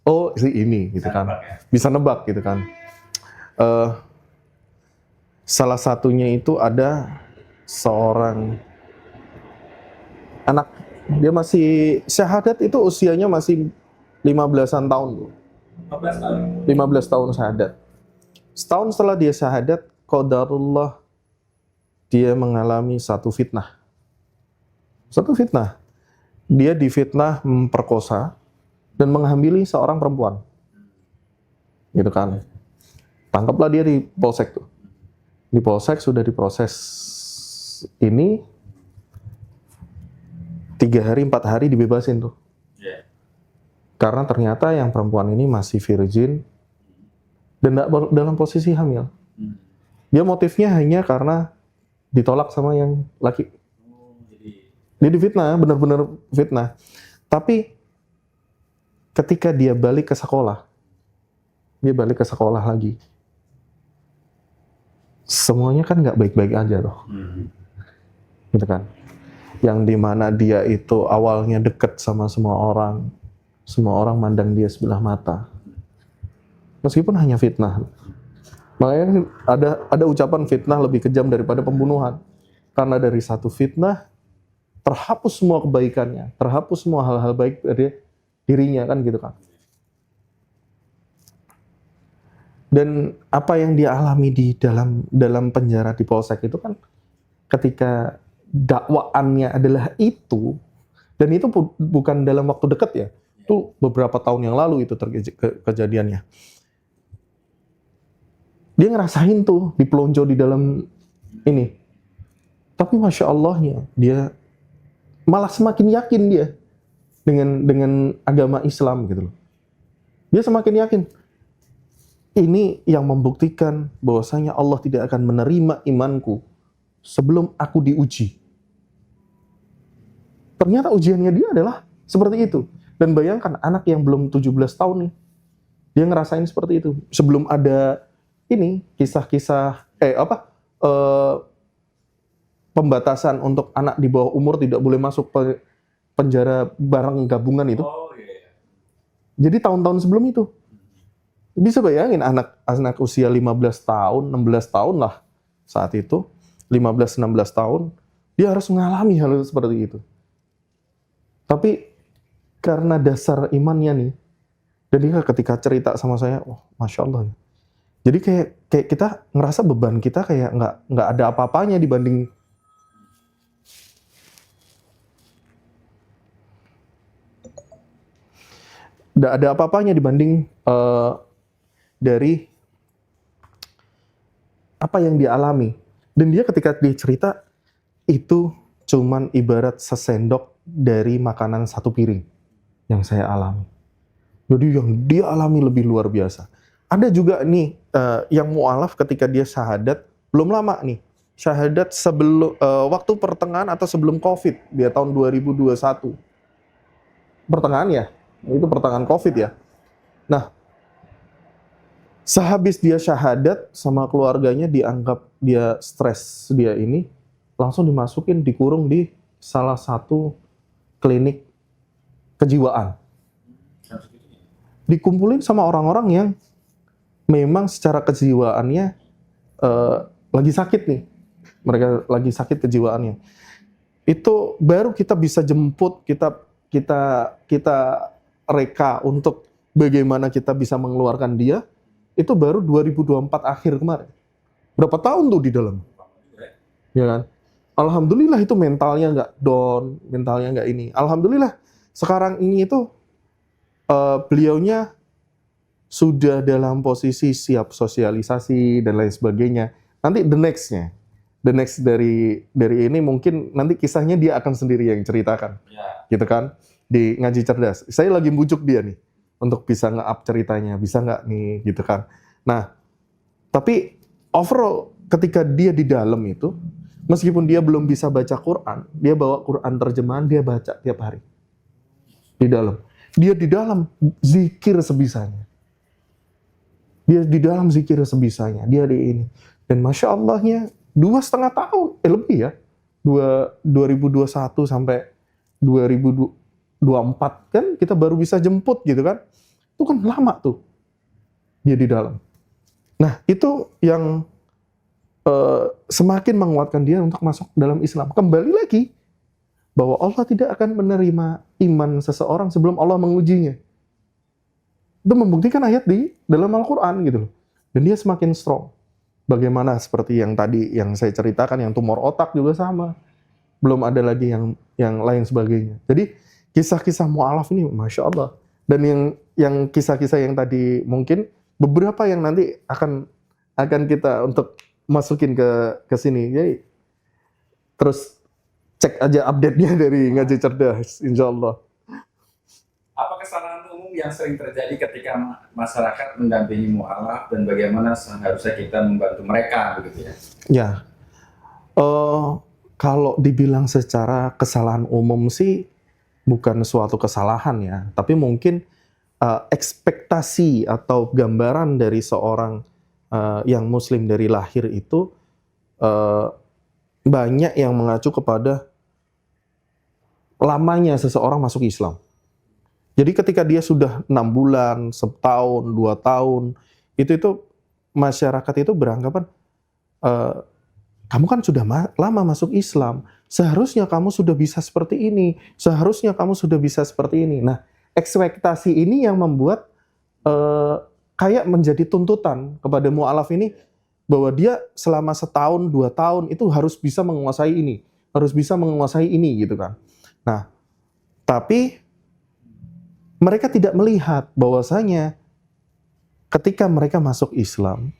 oh si ini gitu kan. Bisa nebak gitu kan. Salah satunya itu ada seorang anak, dia masih syahadat itu usianya masih 15-an tahun tuh. 15 tahun. 15 tahun syahadat. Setahun setelah dia syahadat, qadarullah dia mengalami satu fitnah. Satu fitnah. Dia difitnah memperkosa dan menghamili seorang perempuan. Gitu kan. Tangkaplah dia di polsek tuh. Di polsek sudah diproses ini 3 hari 4 hari dibebasin tuh. Karena ternyata yang perempuan ini masih virgin dan dalam posisi hamil. Dia motifnya hanya karena ditolak sama yang laki. Dia difitnah, benar-benar fitnah. Tapi ketika dia balik ke sekolah lagi, semuanya kan nggak baik-baik aja loh. Gitu kan. Yang dimana dia itu awalnya deket sama semua orang mandang dia sebelah mata. Meskipun hanya fitnah. Makanya ada ucapan fitnah lebih kejam daripada pembunuhan. Karena dari satu fitnah, terhapus semua kebaikannya, terhapus semua hal-hal baik dari dirinya, kan gitu kan. Dan apa yang dia alami di dalam penjara di polsek itu kan, ketika dakwaannya adalah itu, dan itu bukan dalam waktu dekat ya, itu beberapa tahun yang lalu itu kejadiannya. Dia ngerasain tuh dipelonco di dalam ini. Tapi Masya Allahnya, dia malah semakin yakin dia dengan agama Islam gitu loh. Dia semakin yakin. Ini yang membuktikan bahwasanya Allah tidak akan menerima imanku sebelum aku diuji. Ternyata ujiannya dia adalah seperti itu. Dan bayangkan anak yang belum 17 tahun nih, dia ngerasain seperti itu. Sebelum ada ini kisah-kisah pembatasan untuk anak di bawah umur tidak boleh masuk penjara bareng gabungan itu. Jadi tahun-tahun sebelum itu. Bisa bayangin anak usia 15 tahun, 16 tahun lah saat itu, 15-16 tahun, dia harus mengalami hal seperti itu. Tapi karena dasar imannya nih, dan dia ketika cerita sama saya, Masya Allah. Jadi kayak kita ngerasa beban kita kayak nggak ada apa-apanya dibanding dari apa yang dia alami. Dan dia ketika dia cerita, itu cuman ibarat sesendok dari makanan satu piring yang saya alami. Jadi yang dia alami lebih luar biasa. Ada juga nih yang mu'alaf ketika dia syahadat, belum lama nih, syahadat sebelum waktu pertengahan atau sebelum COVID, dia tahun 2021. Pertengahan ya, itu pertengahan COVID ya. Nah, sehabis dia syahadat sama keluarganya dianggap dia stres, dia ini langsung dimasukin, dikurung di salah satu klinik kejiwaan. Dikumpulin sama orang-orang yang memang secara kejiwaannya lagi sakit nih. Mereka lagi sakit kejiwaannya. Itu baru kita bisa jemput, kita reka untuk bagaimana kita bisa mengeluarkan dia. Itu baru 2024 akhir kemarin. Berapa tahun tuh di dalam? Ya kan? Alhamdulillah itu mentalnya nggak down, mentalnya nggak ini. Alhamdulillah sekarang ini itu beliaunya sudah dalam posisi siap sosialisasi dan lain sebagainya. Nanti the next dari ini mungkin nanti kisahnya dia akan sendiri yang ceritakan, gitu kan? Di Ngaji Cerdas. Saya lagi bujuk dia nih untuk bisa nge-up ceritanya, bisa nggak nih, gitu kan? Nah, tapi overall ketika dia di dalam itu, meskipun dia belum bisa baca Quran, dia bawa Quran terjemahan, dia baca tiap hari di dalam. Dia di dalam zikir sebisanya. Dia di dalam zikir sebisanya. Dia di ini. Dan Masya Allahnya 2,5 tahun, lebih ya. 2021 sampai 2024 kan kita baru bisa jemput gitu kan. Itu kan lama tuh. Dia di dalam. Nah itu yang semakin menguatkan dia untuk masuk dalam Islam. Kembali lagi, bahwa Allah tidak akan menerima iman seseorang sebelum Allah mengujinya. Itu membuktikan ayat di dalam Al-Quran gitu loh. Dan dia semakin strong. Bagaimana seperti yang tadi yang saya ceritakan, yang tumor otak juga sama. Belum ada lagi yang lain sebagainya. Jadi kisah-kisah mu'alaf ini Masya Allah. Dan yang kisah-kisah yang tadi mungkin beberapa yang nanti akan kita untuk masukin ke sini. Jadi terus cek aja update-nya dari Ngaji Cerdas, insya Allah. Apa kesalahan umum yang sering terjadi ketika masyarakat mendampingi mu'alaf dan bagaimana seharusnya kita membantu mereka, begitu ya? Ya, kalau dibilang secara kesalahan umum sih bukan suatu kesalahan ya, tapi mungkin ekspektasi atau gambaran dari seorang yang Muslim dari lahir itu banyak yang mengacu kepada lamanya seseorang masuk Islam. Jadi ketika dia sudah 6 bulan, setahun, 2 tahun, itu masyarakat itu beranggapan, kamu kan sudah lama masuk Islam, seharusnya kamu sudah bisa seperti ini, seharusnya kamu sudah bisa seperti ini. Nah, ekspektasi ini yang membuat kayak menjadi tuntutan kepada mu'alaf ini, bahwa dia selama setahun, 2 tahun itu harus bisa menguasai ini, harus bisa menguasai ini gitu kan. Nah, tapi mereka tidak melihat bahwasanya ketika mereka masuk Islam,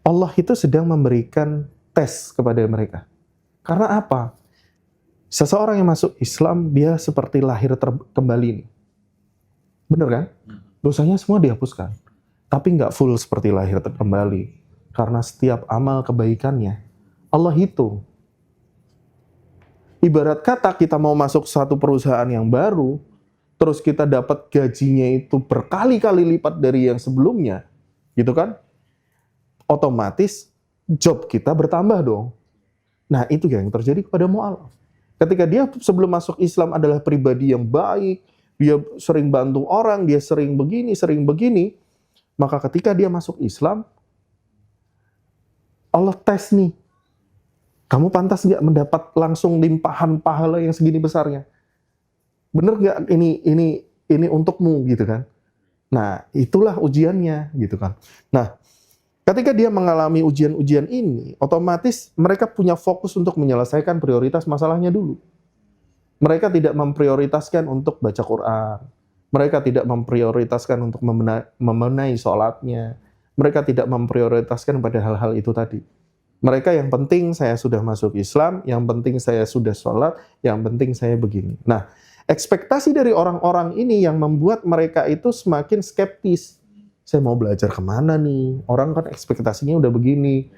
Allah itu sedang memberikan tes kepada mereka. Karena apa? Seseorang yang masuk Islam, dia seperti lahir kembali nih. Bener kan? Dosanya semua dihapuskan. Tapi nggak full seperti lahir kembali. Karena setiap amal kebaikannya, Allah hitung. Ibarat kata kita mau masuk satu perusahaan yang baru, terus kita dapat gajinya itu berkali-kali lipat dari yang sebelumnya, gitu kan? Otomatis job kita bertambah dong. Nah, itu yang terjadi kepada mu'alaf. Ketika dia sebelum masuk Islam adalah pribadi yang baik, dia sering bantu orang, dia sering begini, maka ketika dia masuk Islam, Allah tes nih. Kamu pantas nggak mendapat langsung limpahan pahala yang segini besarnya? Bener nggak ini untukmu gitu kan? Nah, itulah ujiannya gitu kan. Nah, ketika dia mengalami ujian-ujian ini, otomatis mereka punya fokus untuk menyelesaikan prioritas masalahnya dulu. Mereka tidak memprioritaskan untuk baca Quran. Mereka tidak memprioritaskan untuk memenuhi sholatnya. Mereka tidak memprioritaskan pada hal-hal itu tadi. Mereka yang penting saya sudah masuk Islam, yang penting saya sudah sholat, yang penting saya begini. Nah, ekspektasi dari orang-orang ini yang membuat mereka itu semakin skeptis. Saya mau belajar kemana nih? Orang kan ekspektasinya udah begini.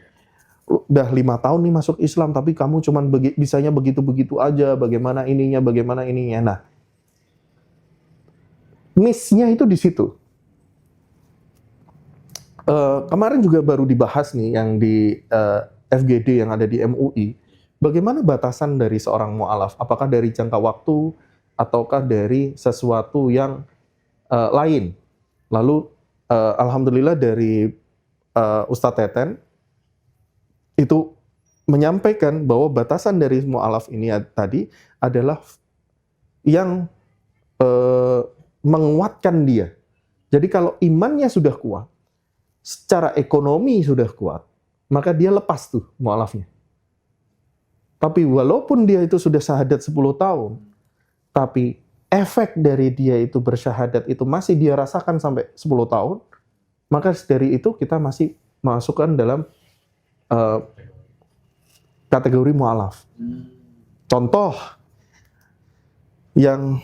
Udah 5 tahun nih masuk Islam, tapi kamu cuman bisanya begitu-begitu aja. Bagaimana ininya? Nah, miss-nya itu di situ. Kemarin juga baru dibahas nih yang di FGD yang ada di MUI. Bagaimana batasan dari seorang mu'alaf? Apakah dari jangka waktu, ataukah dari sesuatu yang lain. Lalu alhamdulillah dari Ustadz Teten itu menyampaikan bahwa batasan dari mu'alaf ini tadi adalah yang menguatkan dia. Jadi kalau imannya sudah kuat, secara ekonomi sudah kuat, maka dia lepas tuh mu'alafnya. Tapi walaupun dia itu sudah syahadat 10 tahun, tapi efek dari dia itu bersyahadat itu masih dia rasakan sampai 10 tahun, maka dari itu kita masih masukkan dalam kategori mu'alaf. Contoh, yang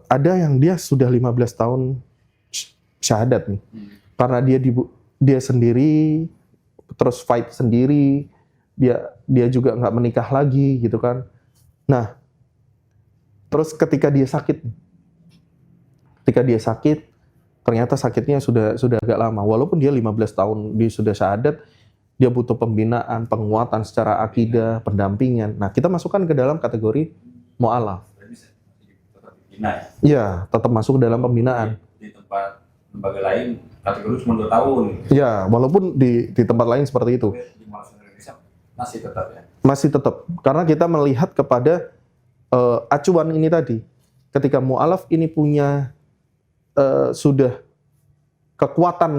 ada yang dia sudah 15 tahun syahadat nih. Karena dia sendiri, terus fight sendiri, dia juga nggak menikah lagi gitu kan. Nah, terus ketika dia sakit, ternyata sakitnya sudah agak lama. Walaupun dia 15 tahun dia sudah syahadat, dia butuh pembinaan, penguatan secara akidah, pendampingan. Nah, kita masukkan ke dalam kategori mu'alaf. Ya, tetap masuk ke dalam pembinaan. Di tempat lembaga lain kategori cuma 2 tahun. Ya, walaupun di tempat lain seperti itu. Di Mu'alaf Indonesia masih tetap ya. Masih tetap, karena kita melihat kepada acuan ini tadi. Ketika mu'alaf ini punya sudah kekuatan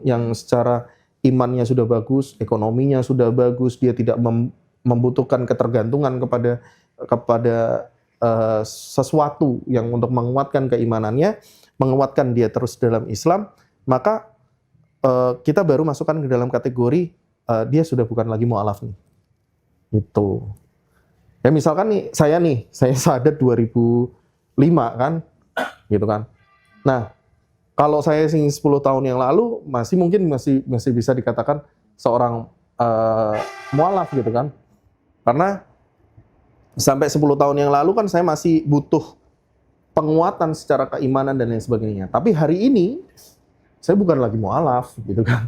yang secara imannya sudah bagus, ekonominya sudah bagus, dia tidak membutuhkan ketergantungan kepada sesuatu yang untuk menguatkan keimanannya, menguatkan dia terus dalam Islam, maka kita baru masukkan ke dalam kategori dia sudah bukan lagi mu'alaf nih. Itu. Ya misalkan saya syahadat 2005 kan, gitu kan. Nah, kalau saya 10 tahun yang lalu mungkin masih bisa dikatakan seorang mu'alaf gitu kan. Karena sampai 10 tahun yang lalu kan saya masih butuh penguatan secara keimanan dan lain sebagainya. Tapi hari ini saya bukan lagi mu'alaf gitu kan.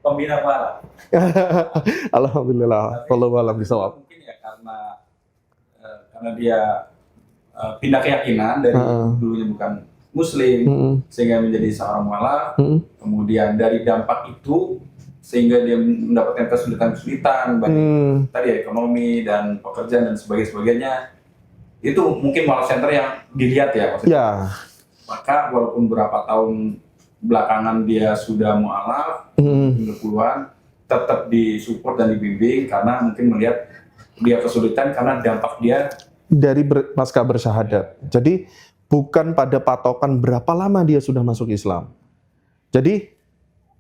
Pembina mu'alaf. Alhamdulillah. Wallahu a'lam bishawab. Mungkin ya karena dia pindah keyakinan dari dulunya bukan Muslim sehingga menjadi seorang mu'alaf. Kemudian dari dampak itu sehingga dia mendapatkan kesulitan-kesulitan baik tadi ekonomi dan pekerjaan dan sebagainya. Itu mungkin mu'alaf center yang dilihat ya maksudnya. Ya. Maka walaupun berapa tahun belakangan dia sudah mu'alaf, puluhan, tetap disupport dan dibimbing karena mungkin melihat dia kesulitan karena dampak dia dari pasca bersyahadat. Jadi bukan pada patokan berapa lama dia sudah masuk Islam. Jadi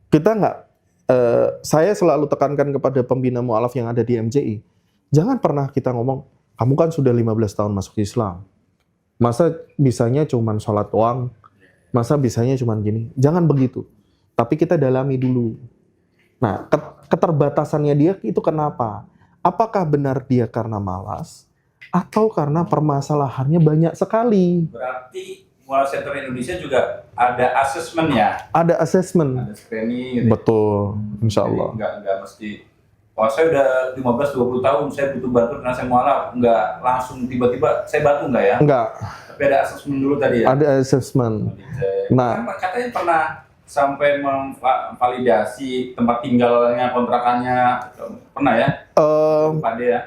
kita nggak, saya selalu tekankan kepada pembina mu'alaf yang ada di MJI, jangan pernah kita ngomong, kamu kan sudah 15 tahun masuk Islam, masa bisanya cuman sholat doang, masa bisanya cuman gini, jangan begitu. Tapi kita dalami dulu. Nah, keterbatasannya dia itu kenapa? Apakah benar dia karena malas, atau karena permasalahannya banyak sekali? Berarti Mu'alaf Center Indonesia juga ada asesmen ya? Ada asesmen. Ada screening gitu. Betul, insya Allah. Nggak mesti, wah saya udah 15-20 tahun, saya butuh bantu karena saya mu'alaf. Nggak langsung tiba-tiba saya bantu nggak ya? Nggak. Tapi ada asesmen dulu tadi ya? Ada asesmen. Nah, katanya pernah sampai memvalidasi tempat tinggalnya, kontrakannya, pernah ya? Pada ya?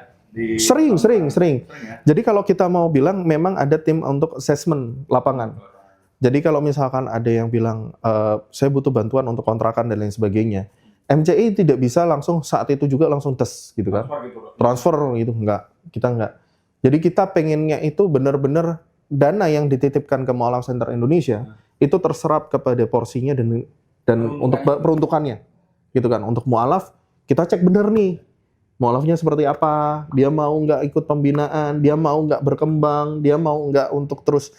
Sering. Ya? Jadi kalau kita mau bilang memang ada tim untuk assessment lapangan. Jadi kalau misalkan ada yang bilang saya butuh bantuan untuk kontrakan dan lain sebagainya, MCI tidak bisa langsung saat itu juga langsung tes gitu kan. Transfer gitu, kita enggak. Jadi kita pengennya itu benar-benar dana yang dititipkan ke Mu'alaf Center Indonesia itu terserap kepada porsinya dan untuk peruntukannya. Gitu kan. Untuk mu'alaf kita cek benar nih. Mu'alafnya seperti apa, dia mau nggak ikut pembinaan, dia mau nggak berkembang, dia mau nggak untuk terus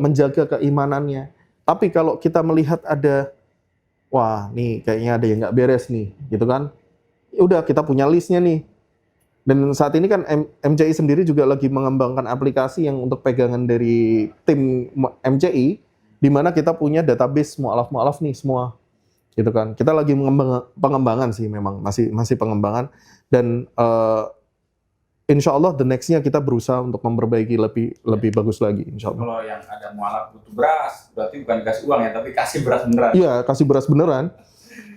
menjaga keimanannya. Tapi kalau kita melihat ada, wah nih kayaknya ada yang nggak beres nih, gitu kan. Udah kita punya listnya nih. Dan saat ini kan MCI sendiri juga lagi mengembangkan aplikasi yang untuk pegangan dari tim MCI, di mana kita punya database mu'alaf-mu'alaf nih semua. Gitu kan. Kita lagi pengembangan sih memang, masih pengembangan. Dan insya Allah the next-nya kita berusaha untuk memperbaiki lebih bagus lagi, insya Allah. Kalau yang ada mualaf butuh beras, berarti bukan dikasih uang ya, tapi kasih beras beneran. Iya, kasih beras beneran,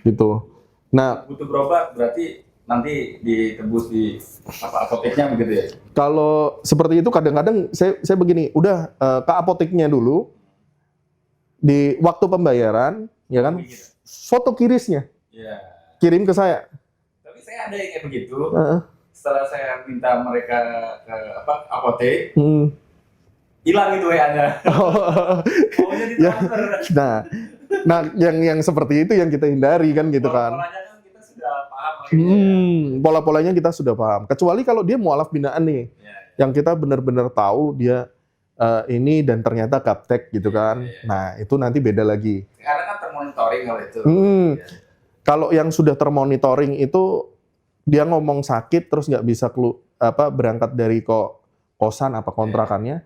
gitu. Nah, butuh berobat, berarti nanti ditebus di apoteknya begitu ya? kalau seperti itu kadang-kadang saya begini, udah ke apoteknya dulu, di waktu pembayaran, ya kan, foto kirisnya, kirim ke saya. Tapi saya ada yang kayak begitu. Setelah saya minta mereka ke apotek, hilang itu WA-nya. Pokoknya ditransfer. Nah, yang seperti itu yang kita hindari kan gitu kan. Polanya kan kita sudah paham. Pola-polanya kita sudah paham. Kecuali kalau dia mualaf binaan nih, yang kita benar-benar tahu dia ini dan ternyata gaptek gitu kan. Nah, itu nanti beda lagi. Karena kan termonitoring kalau itu. Kalau yang sudah termonitoring itu dia ngomong sakit terus nggak bisa berangkat dari kosan apa kontrakannya,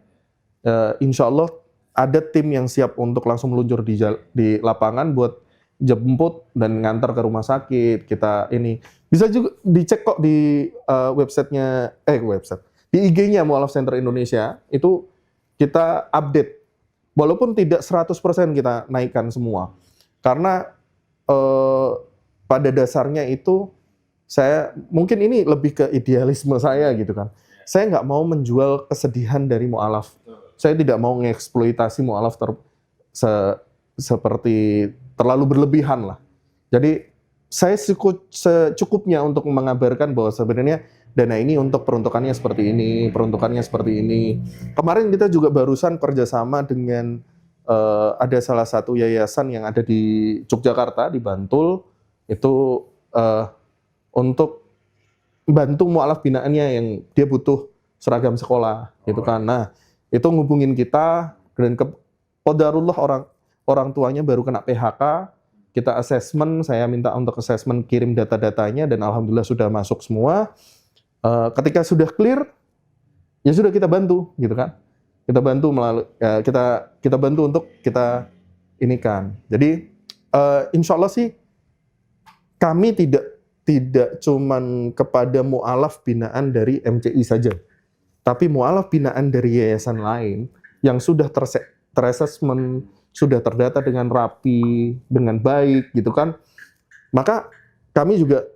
insya Allah ada tim yang siap untuk langsung meluncur di lapangan buat jemput dan ngantar ke rumah sakit. Kita ini bisa juga dicek kok di websitenya di IG-nya Mualaf Center Indonesia itu kita update walaupun tidak 100% kita naikkan semua karena pada dasarnya itu saya mungkin ini lebih ke idealisme saya gitu kan. Saya nggak mau menjual kesedihan dari mualaf. Saya tidak mau mengeksploitasi mualaf seperti terlalu berlebihan lah. Jadi saya secukupnya untuk mengabarkan bahwa sebenarnya dana ini untuk peruntukannya seperti ini, peruntukannya seperti ini. Kemarin kita juga barusan kerjasama dengan ada salah satu yayasan yang ada di Yogyakarta, di Bantul, itu untuk bantu mualaf binaannya yang dia butuh seragam sekolah gitu kan. Nah, itu ngubungin kita dan qadarullah orang tuanya baru kena PHK, kita assessment, saya minta untuk assessment kirim data-datanya dan alhamdulillah sudah masuk semua. Ketika sudah clear, ya sudah kita bantu gitu kan. Kita bantu melalui kita bantu untuk kita inikan. Jadi insya Allah sih kami tidak cuman kepada mualaf binaan dari MCI saja, tapi mualaf binaan dari yayasan lain yang sudah ter-assessment, sudah terdata dengan rapi, dengan baik gitu kan. Maka kami juga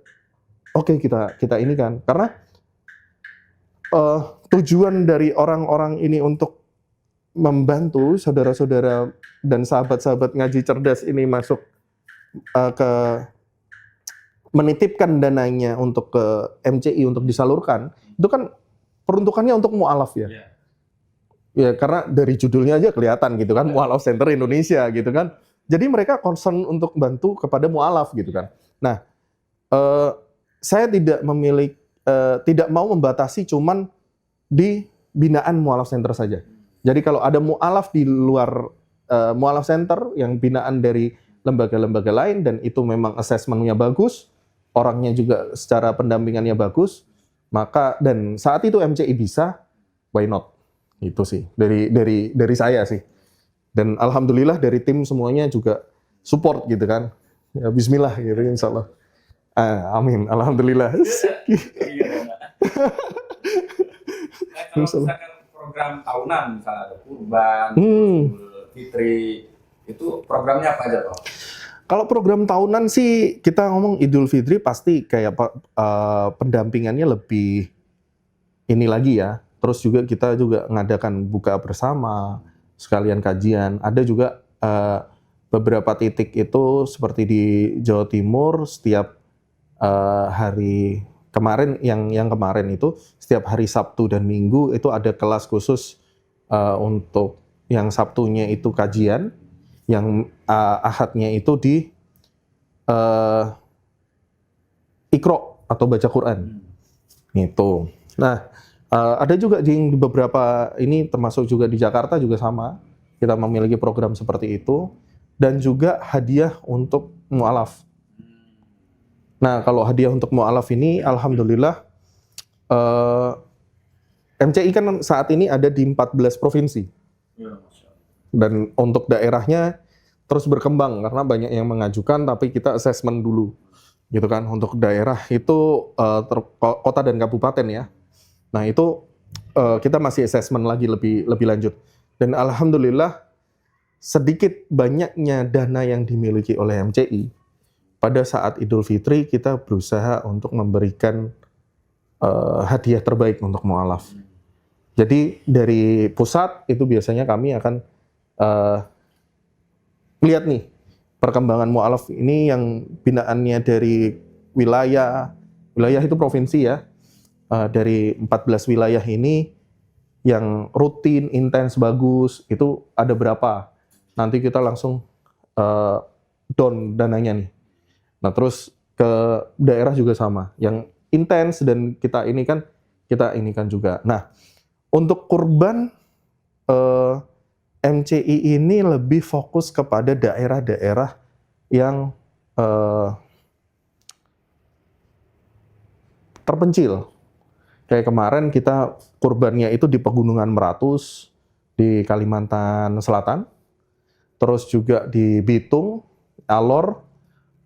oke, kita ini kan karena tujuan dari orang-orang ini untuk membantu saudara-saudara dan sahabat-sahabat ngaji cerdas ini masuk ke menitipkan dananya untuk ke MCI untuk disalurkan, itu kan peruntukannya untuk mualaf ya. Ya karena dari judulnya aja kelihatan gitu kan, Mualaf Center Indonesia gitu kan. Jadi mereka concern untuk bantu kepada mualaf gitu kan. Nah, saya tidak mau membatasi cuman di binaan Mualaf Center saja. Jadi kalau ada mualaf di luar Mualaf Center yang binaan dari lembaga-lembaga lain dan itu memang assessment-nya bagus, orangnya juga secara pendampingannya bagus, maka dan saat itu MCI bisa, why not? Itu sih dari saya sih. Dan alhamdulillah dari tim semuanya juga support gitu kan. Ya bismillah gitu insyaallah. Amin. Alhamdulillah. Kalau misalkan program tahunan misalnya ada kurban, Idul Fitri, itu programnya apa aja toh? Kalau program tahunan sih kita ngomong Idul Fitri pasti kayak pendampingannya lebih ini lagi ya. Terus juga kita juga ngadakan buka bersama, sekalian kajian. Ada juga beberapa titik itu seperti di Jawa Timur setiap hari kemarin yang kemarin itu setiap hari Sabtu dan Minggu itu ada kelas khusus untuk yang Sabtunya itu kajian, yang Ahadnya itu di Iqra atau baca Quran. Itu. Nah, ada juga di beberapa ini termasuk juga di Jakarta juga sama. Kita memiliki program seperti itu dan juga hadiah untuk mualaf. Nah, kalau hadiah untuk mualaf ini alhamdulillah MCI kan saat ini ada di 14 provinsi. Dan untuk daerahnya terus berkembang karena banyak yang mengajukan tapi kita assessment dulu gitu kan. Untuk daerah itu kota dan kabupaten ya. Nah itu kita masih assessment lagi lebih lanjut. Dan alhamdulillah sedikit banyaknya dana yang dimiliki oleh MCI, pada saat Idul Fitri kita berusaha untuk memberikan hadiah terbaik untuk mu'alaf. Jadi dari pusat itu biasanya kami akan lihat nih perkembangan mu'alaf ini yang binaannya dari wilayah itu provinsi ya, dari 14 wilayah ini yang rutin, intens, bagus, itu ada berapa. Nanti kita langsung down dananya nih. Nah terus ke daerah juga sama, yang intens dan kita ini kan juga. Nah untuk kurban MCI ini lebih fokus kepada daerah-daerah yang terpencil. Kayak kemarin kita kurbannya itu di Pegunungan Meratus, di Kalimantan Selatan, terus juga di Bitung, Alor,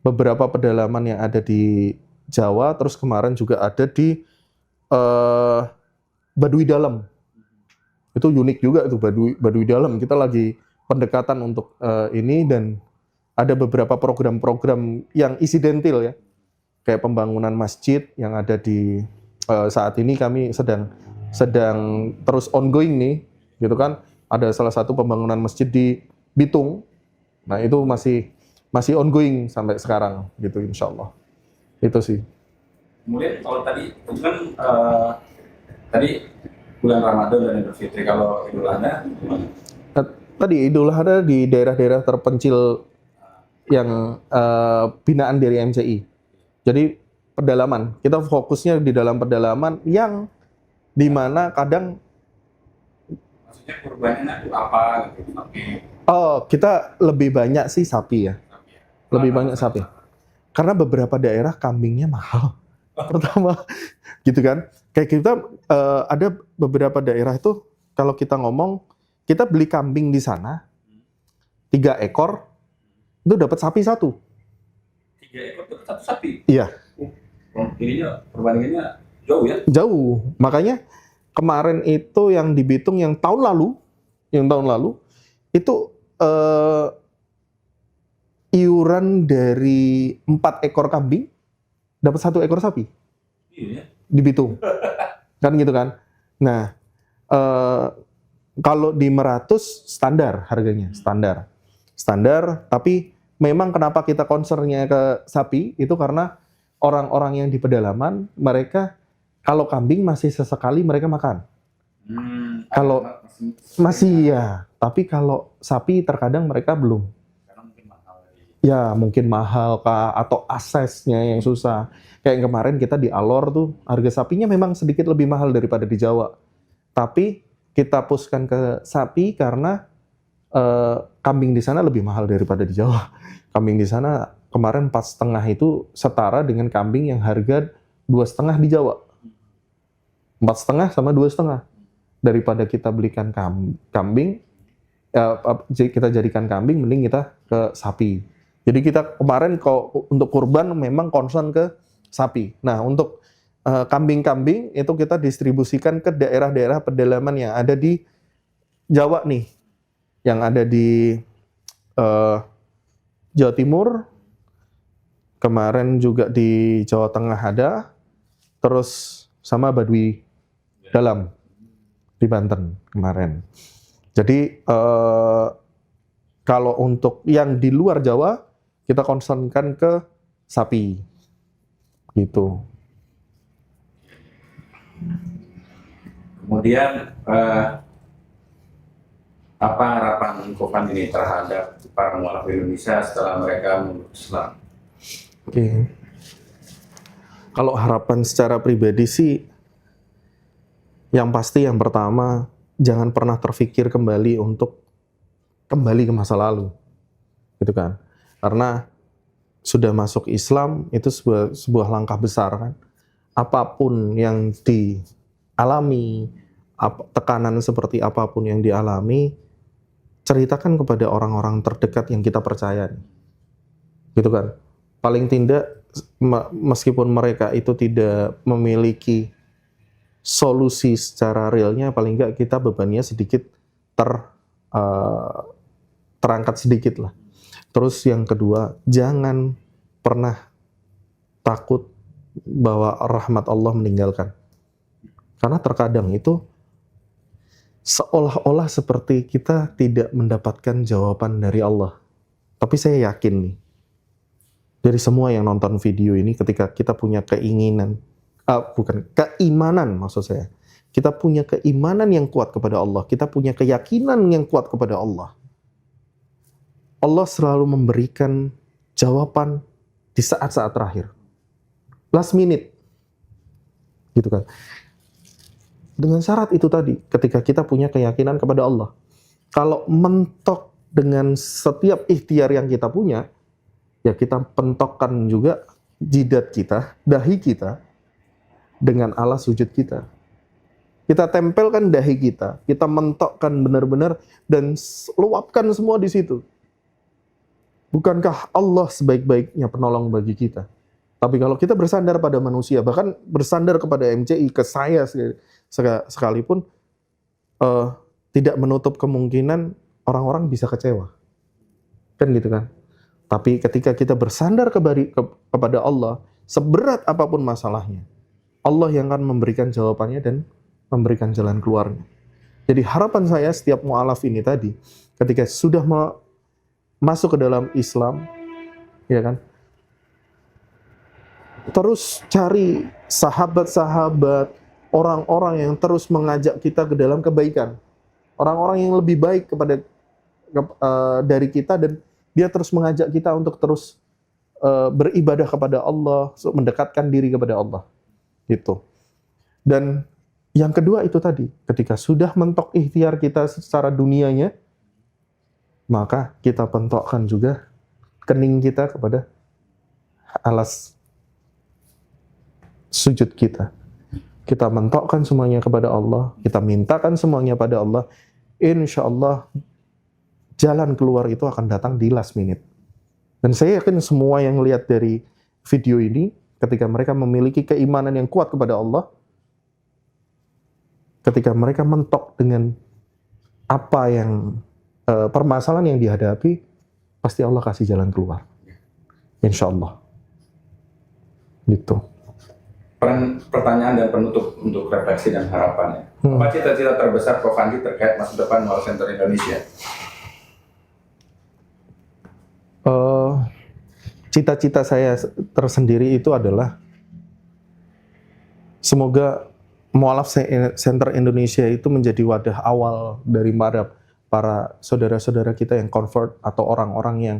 beberapa pedalaman yang ada di Jawa, terus kemarin juga ada di Baduy Dalam. Itu unik juga itu Baduy Dalam. Kita lagi pendekatan untuk ini, dan ada beberapa program-program yang insidentil ya, kayak pembangunan masjid yang ada di saat ini kami sedang terus ongoing nih, gitu kan. Ada salah satu pembangunan masjid di Bitung. Nah itu masih ongoing sampai sekarang gitu, insya Allah. Itu sih. Kemudian kalau tadi itu kan tadi bulan Ramadan dan Idul Fitri, kalau Idul Adha gimana? Tadi Idul Adha di daerah-daerah terpencil yang binaan dari MCI. Jadi pedalaman, kita fokusnya di dalam pedalaman yang dimana kadang Maksudnya kurbannya itu apa gitu? kita lebih banyak sih sapi ya. Lebih banyak sapi. Karena beberapa daerah kambingnya mahal. Pertama, gitu kan. Kayak kita ada beberapa daerah itu kalau kita ngomong, kita beli kambing di sana 3 ekor itu dapat sapi 1. 3 ekor itu 1 sapi. Iya. Ininya perbandingannya jauh ya? Jauh. Makanya kemarin itu yang di Bitung yang tahun lalu itu iuran dari 4 ekor kambing dapat 1 ekor sapi. Iya. Di Bitung. Kan gitu kan. Nah, kalau di Meratus standar harganya, standar, tapi memang kenapa kita concernnya ke sapi itu karena orang-orang yang di pedalaman, mereka kalau kambing masih sesekali mereka makan. Kalau masih ya, tapi kalau sapi terkadang mereka belum. Karena mungkin mahal. Ya mungkin mahal kah, atau aksesnya yang susah. Kayak kemarin kita di Alor tuh harga sapinya memang sedikit lebih mahal daripada di Jawa. Tapi kita pushkan ke sapi karena kambing di sana lebih mahal daripada di Jawa. Kambing di sana kemarin 4,5 itu setara dengan kambing yang harga 2,5 di Jawa. 4,5 sama 2,5. Daripada kita belikan kambing, kita jadikan kambing, mending kita ke sapi. Jadi kita kemarin untuk kurban memang concern ke sapi. Nah untuk kambing-kambing itu kita distribusikan ke daerah-daerah pedalaman yang ada di Jawa nih, yang ada di Jawa Timur, kemarin juga di Jawa Tengah ada, terus sama Baduy Dalam di Banten kemarin. Jadi kalau untuk yang di luar Jawa kita concernkan ke sapi, gitu. Kemudian apa harapan Kofan ini terhadap para mualaf Indonesia setelah mereka memeluk Islam? Oke. Kalau harapan secara pribadi sih, yang pasti yang pertama, jangan pernah terfikir kembali untuk kembali ke masa lalu, gitu kan? Karena sudah masuk Islam itu sebuah langkah besar kan. Apapun yang dialami, tekanan seperti apapun yang dialami, ceritakan kepada orang-orang terdekat yang kita percaya, gitu kan? Paling tidak, meskipun mereka itu tidak memiliki solusi secara realnya, paling enggak kita bebannya sedikit terangkat sedikit lah. Terus yang kedua, jangan pernah takut bahwa rahmat Allah meninggalkan. Karena terkadang itu seolah-olah seperti kita tidak mendapatkan jawaban dari Allah. Tapi saya yakin nih, dari semua yang nonton video ini, ketika kita punya keinginan, keimanan maksud saya, kita punya keimanan yang kuat kepada Allah, kita punya keyakinan yang kuat kepada Allah, Allah selalu memberikan jawaban di saat-saat terakhir, last minute, gitu kan. Dengan syarat itu tadi, ketika kita punya keyakinan kepada Allah. Kalau mentok dengan setiap ikhtiar yang kita punya, ya kita pentokkan juga jidat kita, dahi kita, dengan alas sujud kita. Kita tempelkan dahi kita mentokkan benar-benar, dan luapkan semua di situ. Bukankah Allah sebaik-baiknya penolong bagi kita? Tapi kalau kita bersandar pada manusia, bahkan bersandar kepada MCI, ke saya sekalipun, tidak menutup kemungkinan orang-orang bisa kecewa. Kan gitu kan? Tapi ketika kita bersandar kepada Allah, seberat apapun masalahnya, Allah yang akan memberikan jawabannya dan memberikan jalan keluarnya. Jadi harapan saya setiap mu'alaf ini tadi, ketika sudah masuk ke dalam Islam, ya kan, terus cari sahabat-sahabat, orang-orang yang terus mengajak kita ke dalam kebaikan, orang-orang yang lebih baik dari kita, dan dia terus mengajak kita untuk terus beribadah kepada Allah, mendekatkan diri kepada Allah, gitu. Dan yang kedua itu tadi, ketika sudah mentok ikhtiar kita secara dunianya, maka kita pentokkan juga kening kita kepada alas sujud kita. Kita mentokkan semuanya kepada Allah, kita mintakan semuanya pada Allah. Insya Allah jalan keluar itu akan datang di last minute. Dan saya yakin semua yang lihat dari video ini, ketika mereka memiliki keimanan yang kuat kepada Allah, ketika mereka mentok dengan apa yang permasalahan yang dihadapi, pasti Allah kasih jalan keluar. Insya Allah. Gitu. Pertanyaan dan penutup untuk refleksi dan harapannya. Apa cita-cita terbesar Prof. Andi terkait masa depan Mu'alaf Center Indonesia? Cita-cita saya tersendiri itu adalah semoga Mu'alaf Center Indonesia itu menjadi wadah awal dari para saudara-saudara kita yang convert atau orang-orang yang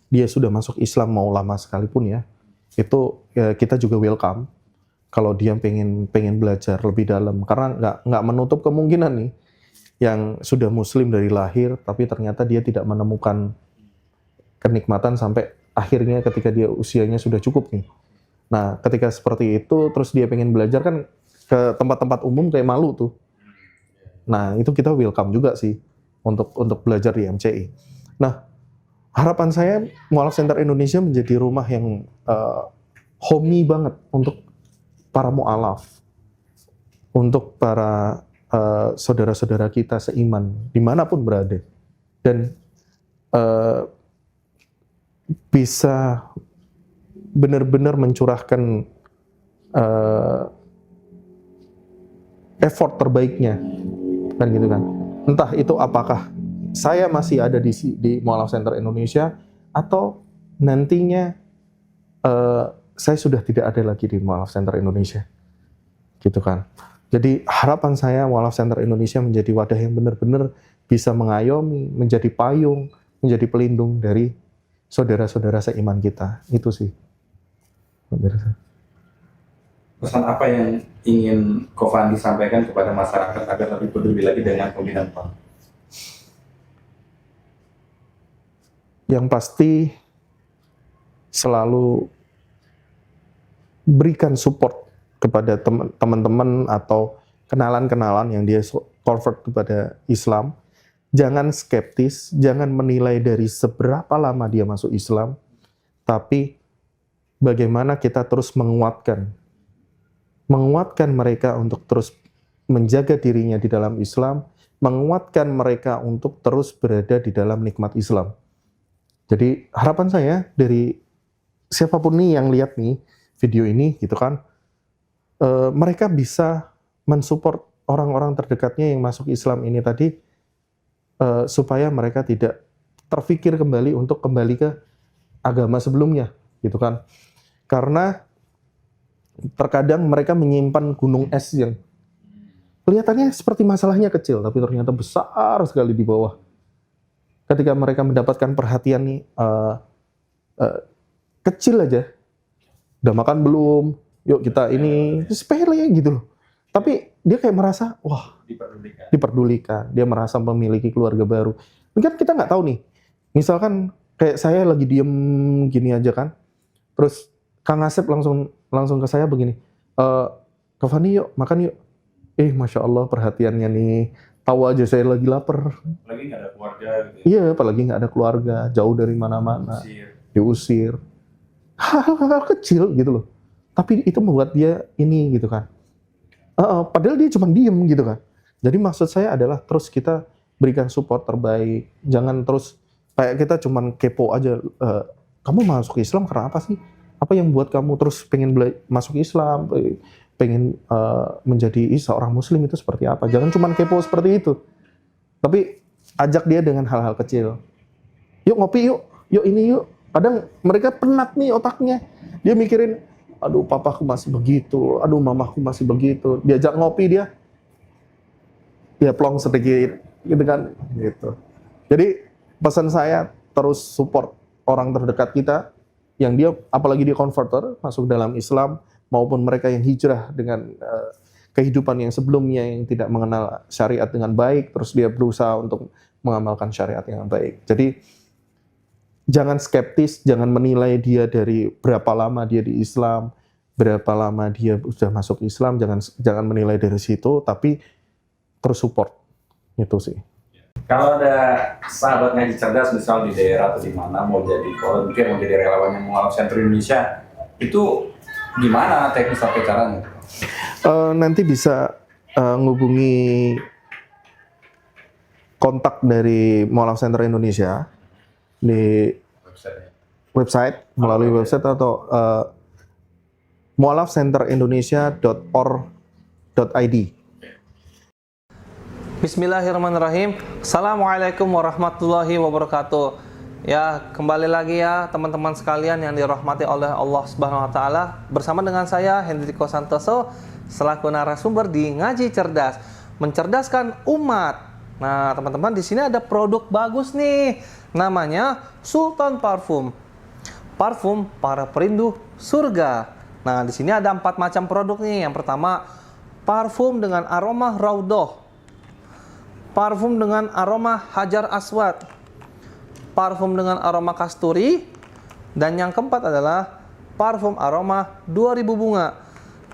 dia sudah masuk Islam mau lama sekalipun ya. Itu ya, kita juga welcome. Kalau dia pengen belajar lebih dalam, karena nggak menutup kemungkinan nih yang sudah Muslim dari lahir, tapi ternyata dia tidak menemukan kenikmatan sampai akhirnya ketika dia usianya sudah cukup nih. Nah, ketika seperti itu, terus dia pengen belajar kan ke tempat-tempat umum kayak malu tuh. Nah, itu kita welcome juga sih untuk belajar di MCI. Nah, harapan saya Mu'alaf Center Indonesia menjadi rumah yang homey banget untuk para mu'alaf, untuk para saudara-saudara kita seiman dimanapun berada, dan bisa benar-benar mencurahkan effort terbaiknya, kan gitu kan. Entah itu apakah saya masih ada di Mu'alaf Center Indonesia, atau nantinya saya sudah tidak ada lagi di Mu'alaf Center Indonesia, gitu kan. Jadi harapan saya Mu'alaf Center Indonesia menjadi wadah yang benar-benar bisa mengayomi, menjadi payung, menjadi pelindung dari saudara-saudara seiman kita. Itu sih. Pesan apa yang ingin Prof. Andi sampaikan kepada masyarakat agar lebih peduli lagi dengan pembinaan PAM? Yang pasti selalu berikan support kepada teman-teman atau kenalan-kenalan yang dia convert kepada Islam. Jangan skeptis, jangan menilai dari seberapa lama dia masuk Islam, tapi bagaimana kita terus menguatkan mereka untuk terus menjaga dirinya di dalam Islam, menguatkan mereka untuk terus berada di dalam nikmat Islam. Jadi harapan saya dari siapapun nih yang lihat nih video ini gitu kan, mereka bisa mensupport orang-orang terdekatnya yang masuk Islam ini tadi, supaya mereka tidak terfikir kembali untuk kembali ke agama sebelumnya gitu kan. Karena terkadang mereka menyimpan gunung es yang kelihatannya seperti masalahnya kecil, tapi ternyata besar sekali di bawah. Ketika mereka mendapatkan perhatian nih, kecil aja, udah makan belum? Yuk kita ini sepele gitu loh. Tapi dia kayak merasa, wah, diperdulikan. Dia merasa memiliki keluarga baru. Mungkin kita nggak tahu nih. Misalkan kayak saya lagi diem gini aja kan, terus Kang Asep langsung ke saya begini, Kak Fani yuk makan yuk. Masya Allah perhatiannya nih. Tahu aja saya lagi lapar. Apalagi nggak ada keluarga gitu. Iya, apalagi nggak ada keluarga, jauh dari mana-mana, diusir. Hal-hal kecil gitu loh. Tapi itu membuat dia ini gitu kan. Padahal dia cuma diem gitu kan. Jadi maksud saya adalah terus kita berikan support terbaik. Jangan terus kayak kita cuma kepo aja. Kamu masuk Islam karena apa sih? Apa yang buat kamu terus pengen masuk Islam? Pengen menjadi seorang Muslim itu seperti apa? Jangan cuma kepo seperti itu. Tapi ajak dia dengan hal-hal kecil. Yuk ngopi yuk. Yuk ini yuk. Kadang mereka penat nih otaknya. Dia mikirin, aduh papaku masih begitu, aduh mamaku masih begitu. Diajak ngopi dia, ya plong sedikit, gitu kan, gitu. Jadi pesan saya terus support orang terdekat kita, yang dia, apalagi dia converter, masuk dalam Islam, maupun mereka yang hijrah dengan kehidupan yang sebelumnya yang tidak mengenal syariat dengan baik, terus dia berusaha untuk mengamalkan syariat yang baik. Jadi jangan skeptis, jangan menilai dia dari berapa lama dia di Islam, berapa lama dia sudah masuk Islam, jangan menilai dari situ, tapi terus support. Itu sih. Kalau ada sahabat ngaji cerdas misal di daerah atau di mana mau jadi volunteer, mau jadi relawan yang Mualaf Center Indonesia, itu gimana teknis atau caranya? Nanti bisa ngubungi kontak dari Mualaf Center Indonesia di website, melalui website atau mualafcenterindonesia.org.id. Bismillahirrahmanirrahim. Assalamualaikum warahmatullahi wabarakatuh. Ya, kembali lagi ya teman-teman sekalian yang dirahmati oleh Allah Subhanahu wa taala, bersama dengan saya Hendriko Santoso selaku narasumber di Ngaji Cerdas, mencerdaskan umat. Nah, teman-teman, di sini ada produk bagus nih. Namanya Sultan Parfum. Parfum para perindu surga. Nah, di sini ada 4 macam produk nih. Yang pertama, parfum dengan aroma Raudhoh. Parfum dengan aroma Hajar Aswad. Parfum dengan aroma Kasturi. Dan yang keempat adalah parfum aroma 2000 bunga.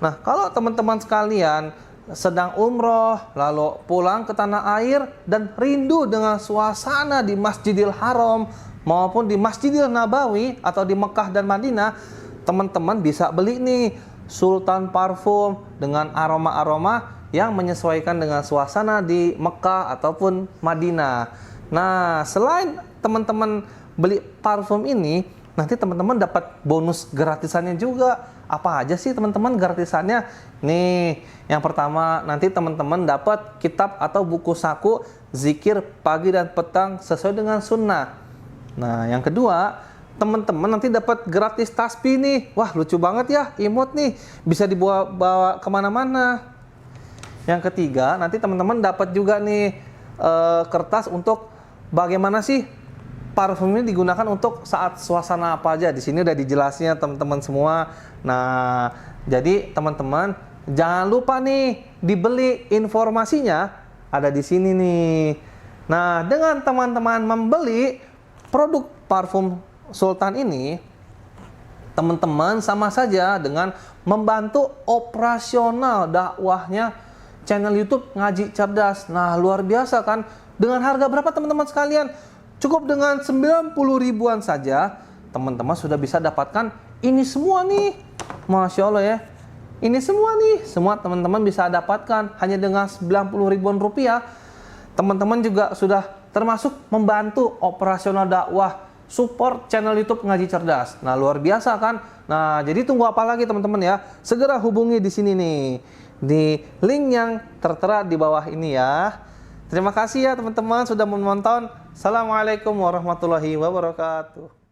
Nah, kalau teman-teman sekalian sedang umroh, lalu pulang ke tanah air dan rindu dengan suasana di Masjidil Haram maupun di Masjidil Nabawi atau di Mekah dan Madinah, teman-teman bisa beli nih Sultan Parfum dengan aroma-aroma yang menyesuaikan dengan suasana di Mekah ataupun Madinah. Nah, selain teman-teman beli parfum ini, nanti teman-teman dapat bonus gratisannya juga. Apa aja sih teman-teman gratisannya? Nih, yang pertama nanti teman-teman dapat kitab atau buku saku zikir pagi dan petang sesuai dengan sunnah. Nah, yang kedua, teman-teman nanti dapat gratis tasbih nih. Wah, lucu banget ya, imut nih, bisa dibawa kemana-mana. Yang ketiga, nanti teman-teman dapat juga nih kertas untuk bagaimana sih parfum ini digunakan untuk saat suasana apa aja. Di sini udah dijelasnya teman-teman semua. Nah, jadi teman-teman jangan lupa nih dibeli, informasinya ada di sini nih. Nah, dengan teman-teman membeli produk parfum Sultan ini, teman-teman sama saja dengan membantu operasional dakwahnya channel YouTube Ngaji Cerdas. Nah, luar biasa kan? Dengan harga berapa teman-teman sekalian? Cukup dengan 90 ribuan saja, teman-teman sudah bisa dapatkan ini semua nih. Masya Allah ya. Ini semua nih, semua teman-teman bisa dapatkan hanya dengan 90 ribuan rupiah. Teman-teman juga sudah termasuk membantu operasional dakwah, support channel YouTube Ngaji Cerdas. Nah, luar biasa kan? Nah, jadi tunggu apa lagi teman-teman ya? Segera hubungi di sini nih, di link yang tertera di bawah ini ya. Terima kasih ya teman-teman sudah menonton. Assalamualaikum warahmatullahi wabarakatuh.